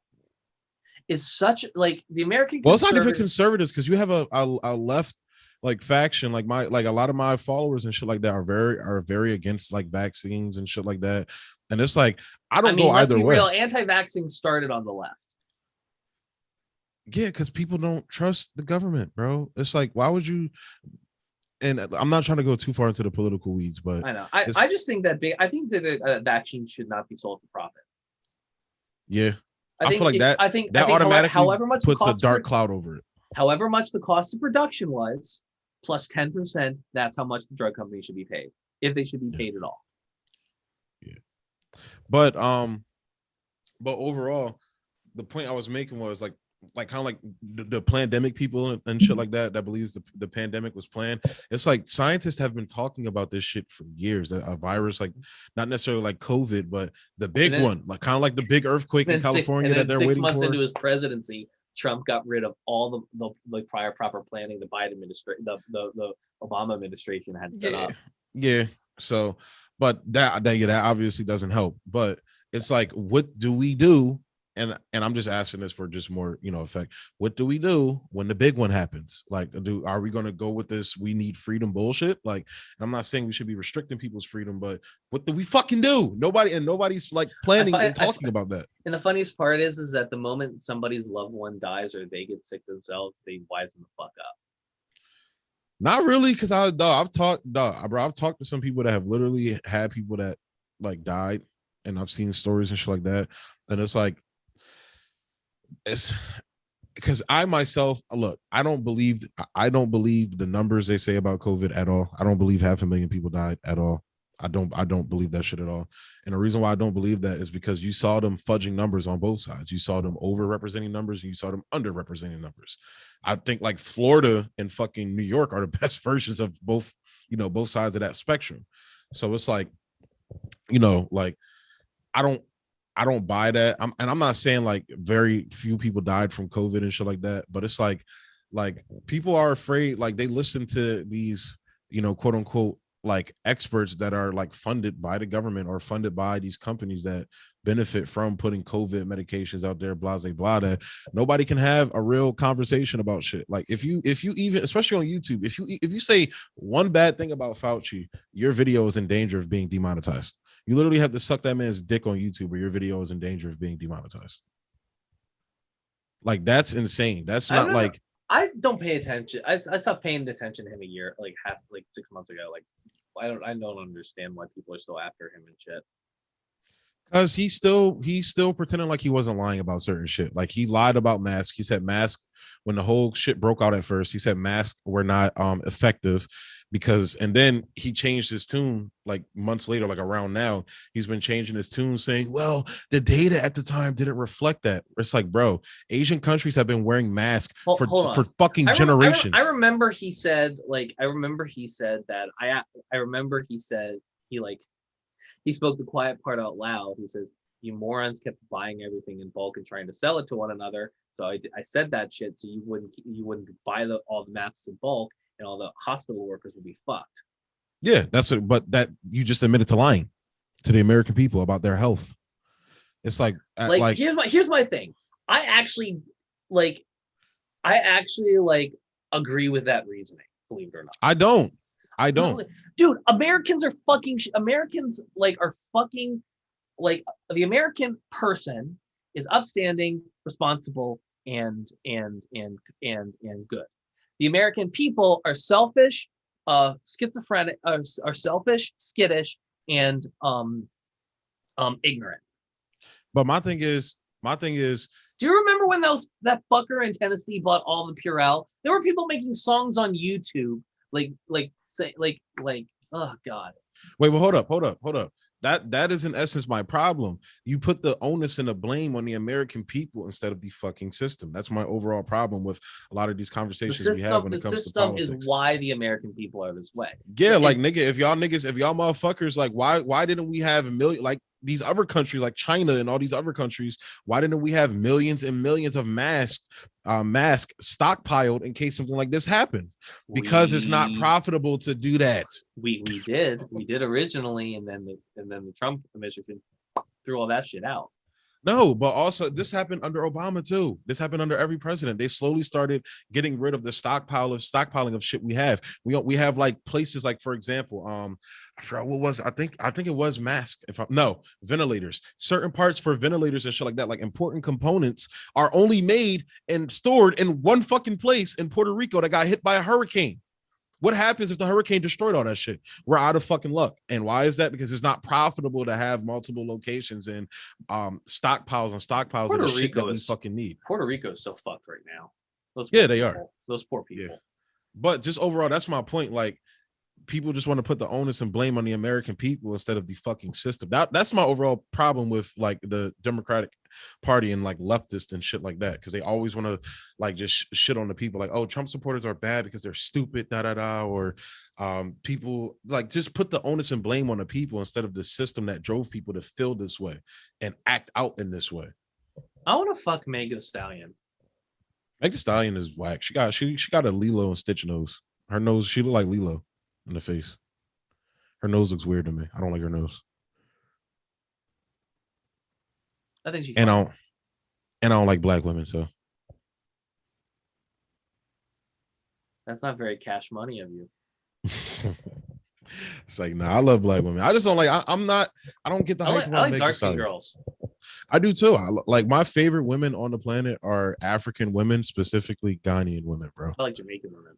is such like the American. Well, it's not even conservatives, because you have a left like faction, like a lot of my followers and shit like that are very against like vaccines and shit like that. And it's like I mean, go either way. Real, anti-vaxxing started on the left. Yeah, because people don't trust the government, bro. It's like, why would you? And I'm not trying to go too far into the political weeds, but I know. I just think that the vaccine should not be sold for profit. Yeah, I feel like that automatically however much puts a dark cloud over it. However much the cost of production was, plus 10%, that's how much the drug company should be paid, if they should be paid at all. Yeah, but overall, the point I was making was like kind of like the pandemic people and shit like that believes the pandemic was planned. It's like scientists have been talking about this shit for years, a virus, like not necessarily like COVID, but the big one, like kind of like the big earthquake in California that they're waiting for. 6 months into his presidency, Trump got rid of all the prior proper planning the Biden administration, the Obama administration had set up. Yeah. So, but that obviously doesn't help. But it's like, what do we do? And I'm just asking this for just more, effect. What do we do when the big one happens? Like, are we going to go with this? We need freedom bullshit. Like, I'm not saying we should be restricting people's freedom, but what do we fucking do? Nobody's like planning and talking about that. And the funniest part is that the moment somebody's loved one dies or they get sick themselves, they wisen the fuck up. Not really, because I've talked to some people that have literally had people that like died, and I've seen stories and shit like that, and it's like. It's because I myself look, I don't believe the numbers they say about COVID at all. I don't believe 500,000 people died at all. I don't believe that shit at all. And the reason why I don't believe that is because you saw them fudging numbers on both sides. You saw them overrepresenting numbers and you saw them underrepresenting numbers. I think like Florida and fucking New York are the best versions of both sides of that spectrum. So it's like, like I don't buy that. I'm not saying like very few people died from COVID and shit like that, but it's like people are afraid, like they listen to these, quote unquote, like experts that are like funded by the government or funded by these companies that benefit from putting COVID medications out there, blah, blah, blah, that nobody can have a real conversation about shit. Like if you even, especially on YouTube, if you say one bad thing about Fauci, your video is in danger of being demonetized. You literally have to suck that man's dick on YouTube or your video is in danger of being demonetized. Like, that's insane. That's not like... I don't pay attention. I stopped paying attention to him 6 months ago. Like, I don't understand why people are still after him and shit. Because he's still pretending like he wasn't lying about certain shit. Like, he lied about masks. He said masks, when the whole shit broke out at first, he said masks were not effective and then he changed his tune like months later, like around now, he's been changing his tune saying, well, the data at the time didn't reflect that. It's like, bro, Asian countries have been wearing masks for fucking generations. I remember he said he spoke the quiet part out loud. He says, you morons kept buying everything in bulk and trying to sell it to one another. So I said that shit so you wouldn't buy all the masks in bulk and all the hospital workers would be fucked. Yeah, but that you just admitted to lying to the American people about their health. It's like here's my thing. I actually agree with that reasoning, believe it or not. I don't. Dude, Americans are fucking the American person is upstanding, responsible, and good. The American people are selfish, schizophrenic, are selfish, skittish, and ignorant. But my thing is, Do you remember when that fucker in Tennessee bought all the Purell? There were people making songs on YouTube, oh god. Wait, well, hold up. That is in essence my problem. You put the onus and the blame on the American people instead of the fucking system. That's my overall problem with a lot of these conversations we have when it comes to politics. The system is why the American people are this way. Yeah, so like nigga, if y'all motherfuckers, like why didn't we have these other countries like China and all these other countries? Why didn't we have millions and millions of masks stockpiled in case something like this happens? Because it's not profitable to do that. We did originally, and then the Trump administration threw all that shit out. No, but also this happened under Obama too. This happened under every president. They slowly started getting rid of the stockpiling of shit we have. We have like places like, for example, I forgot what was, I think it was ventilators. Certain parts for ventilators and shit like that, like important components, are only made and stored in one fucking place in Puerto Rico that got hit by a hurricane. What happens if the hurricane destroyed all that shit? We're out of fucking luck. And why is that? Because it's not profitable to have multiple locations and stockpiles of the shit that we fucking need. Puerto Rico is so fucked right now. They are. Those poor people. Yeah. But just overall, that's my point. Like, people just want to put the onus and blame on the American people instead of the fucking system. That's my overall problem with like the Democratic Party and like leftists and shit like that, because they always want to like just shit on the people, like, oh, Trump supporters are bad because they're stupid, or people like just put the onus and blame on the people instead of the system that drove people to feel this way and act out in this way. I want to fuck Megan Thee Stallion. Megan Thee Stallion is whack. She got a Lilo and Stitch nose. Her nose, she look like Lilo in the face. Her nose looks weird to me. I don't like her nose. I think she's and I don't like black women, so that's not very Cash Money of you. It's like, nah, I love black women. I just don't like. I don't get the hype. I like dark skin girls. I do too. Like my favorite women on the planet are African women, specifically Ghanaian women, bro. I like Jamaican women.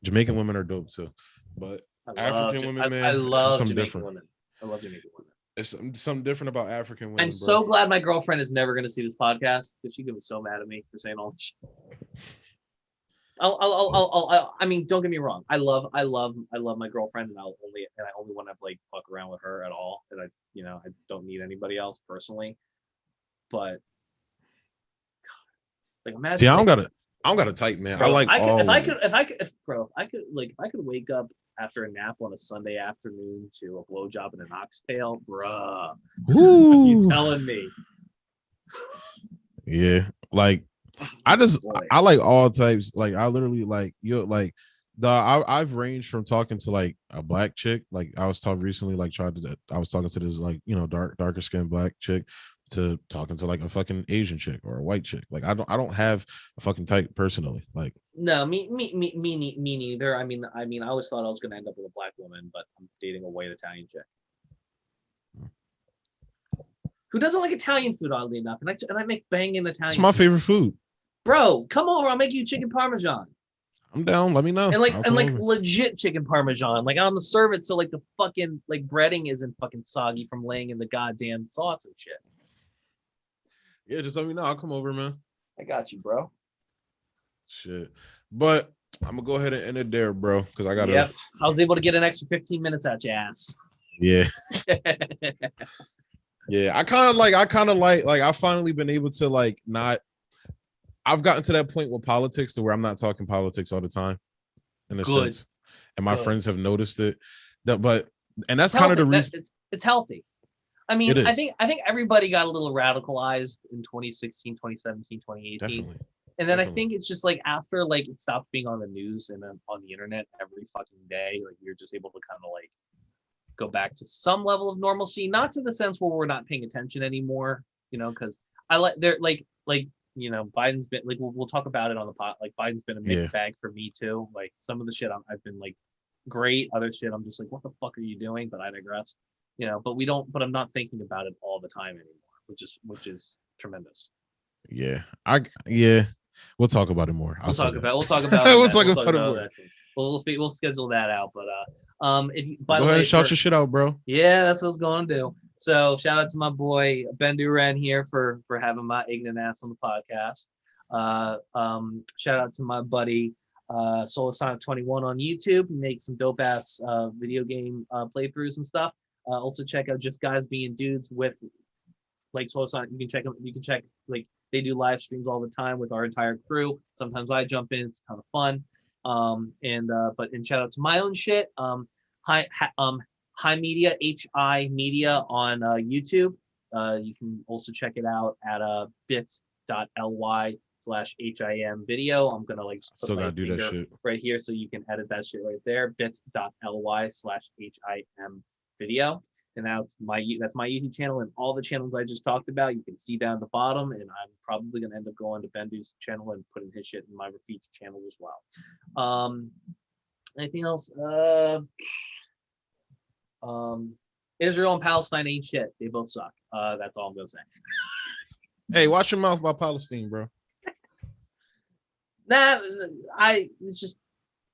Jamaican women are dope too, but African women, man, I love Jamaican different women. I love Jamaican women. It's something different about African women. I'm so glad my girlfriend is never going to see this podcast because she's going to be so mad at me for saying all this shit. I mean, don't get me wrong. I love my girlfriend, and I only want to like fuck around with her at all. And I don't need anybody else personally. But like, imagine. Yeah, I don't got a type, man. Bro, if I could wake up after a nap on a Sunday afternoon to a blowjob and an oxtail, bruh. Yeah, like I like all types. Like I literally like I've ranged from talking to like a black chick. Like I was talking recently, like I was talking to this like darker skinned black chick, to talking to like a fucking Asian chick or a white chick. Like I don't have a fucking type personally. Like no, me neither. I mean, I always thought I was gonna end up with a black woman, but I'm dating a white Italian chick who doesn't like Italian food, oddly enough. And I make banging Italian. It's my favorite food. Bro, come over. I'll make you chicken parmesan. I'm down. Let me know. And like legit chicken parmesan. Like I'm gonna serve it so like the fucking like breading isn't fucking soggy from laying in the goddamn sauce and shit. Yeah, just let me know. I'll come over, man. I got you, bro. Shit. But I'm gonna go ahead and end it there, bro. Because I gotta. Yep. I was able to get an extra 15 minutes out your ass. Yeah. Yeah. I kind of like I've finally been able to like not. I've gotten to that point with politics to where I'm not talking politics all the time, in a sense. And my friends have noticed it. And that's kind of the reason. It's healthy. I mean, I think everybody got a little radicalized in 2016, 2017, 2018. Definitely. And then I think it's just like after like it stopped being on the news and then on the internet every fucking day, like you're just able to kind of like go back to some level of normalcy, not to the sense where we're not paying attention anymore, because Biden's been like, we'll talk about it on the pot. Like Biden's been a mixed bag for me too. Like some of the shit I've been like great, other shit I'm just like, what the fuck are you doing? But I digress. But I'm not thinking about it all the time anymore, which is tremendous. Yeah. We'll talk about it more. We'll talk about it. We'll schedule that out. But if you, by go the ahead way, and shout your shit out, bro. Yeah, that's what I was going to do. So shout out to my boy Bendu Ren here for having my ignorant ass on the podcast. Shout out to my buddy Solasonic 21 on YouTube. He makes some dope ass video game playthroughs and stuff. Also check out Just Guys Being Dudes with like Solasonic. You can check them. You can check like they do live streams all the time with our entire crew. Sometimes I jump in. It's a ton of fun. And shout out to my own shit. HiMedia, HiMedia on YouTube. You can also check it out at bit.ly/HIM video. I'm gonna like still gotta do that shit right here, so you can edit that shit right there. bit.ly/HIM video. And that's my YouTube channel, and all the channels I just talked about you can see down at the bottom. And I'm probably gonna end up going to Bendu's channel and putting his shit in my Rafiki channel as well. Anything else? Israel and Palestine ain't shit. They both suck. That's all I'm gonna say. Hey, watch your mouth about Palestine, bro. It's just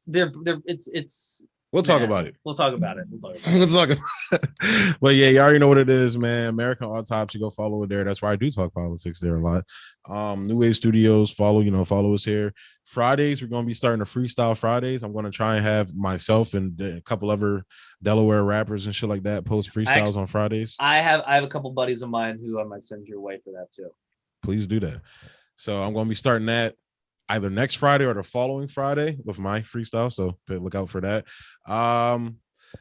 it's We'll talk about it. We'll talk about it. But yeah, you already know what it is, man. American Autopsy, go follow it there. That's why I do talk politics there a lot. New Wave Studios, follow us here. Fridays, we're gonna be starting the freestyle Fridays. I'm gonna try and have myself and a couple other Delaware rappers and shit like that post freestyles on Fridays. I have a couple buddies of mine who I might send your way for that too. Please do that. So I'm gonna be starting that either next Friday or the following Friday with my freestyle. So look out for that.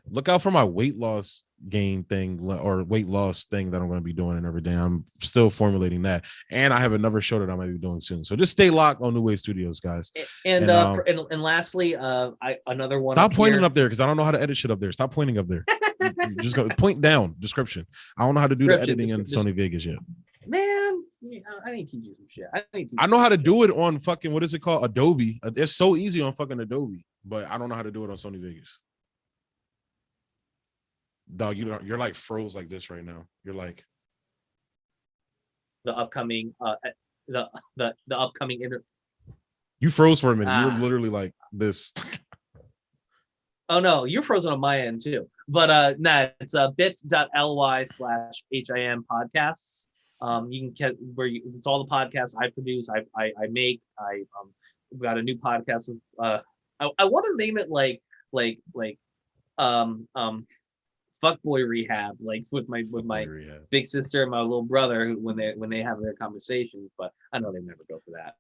Look out for my weight loss gain thing or weight loss thing that I'm going to be doing and everything. I'm still formulating that. And I have another show that I might be doing soon. So just stay locked on New Wave Studios, guys. And lastly, another one. Stop pointing up there because I don't know how to edit shit up there. Stop pointing up there. Just go point down description. I don't know how to do the editing in Sony Vegas yet. Man, I need to teach you some shit. I know how to do it on fucking, what is it called? Adobe. It's so easy on fucking Adobe, but I don't know how to do it on Sony Vegas. Dog, you're like froze like this right now. You're like the upcoming the upcoming You froze for a minute. You were literally like this. Oh no, you're frozen on my end too. But it's bit.ly/HIM podcasts. You can get it's all the podcasts I produce, I make. We've got a new podcast with I want to name it like fuckboy rehab, like with my big sister and my little brother when they have their conversations, but I know they never go for that.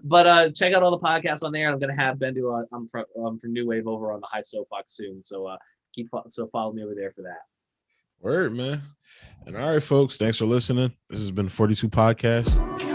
But check out all the podcasts on there. I'm gonna have Bendu on for New Wave over on the High Soapbox soon, so follow me over there for that. Word, man. And all right, folks, thanks for listening. This has been 42 Podcast.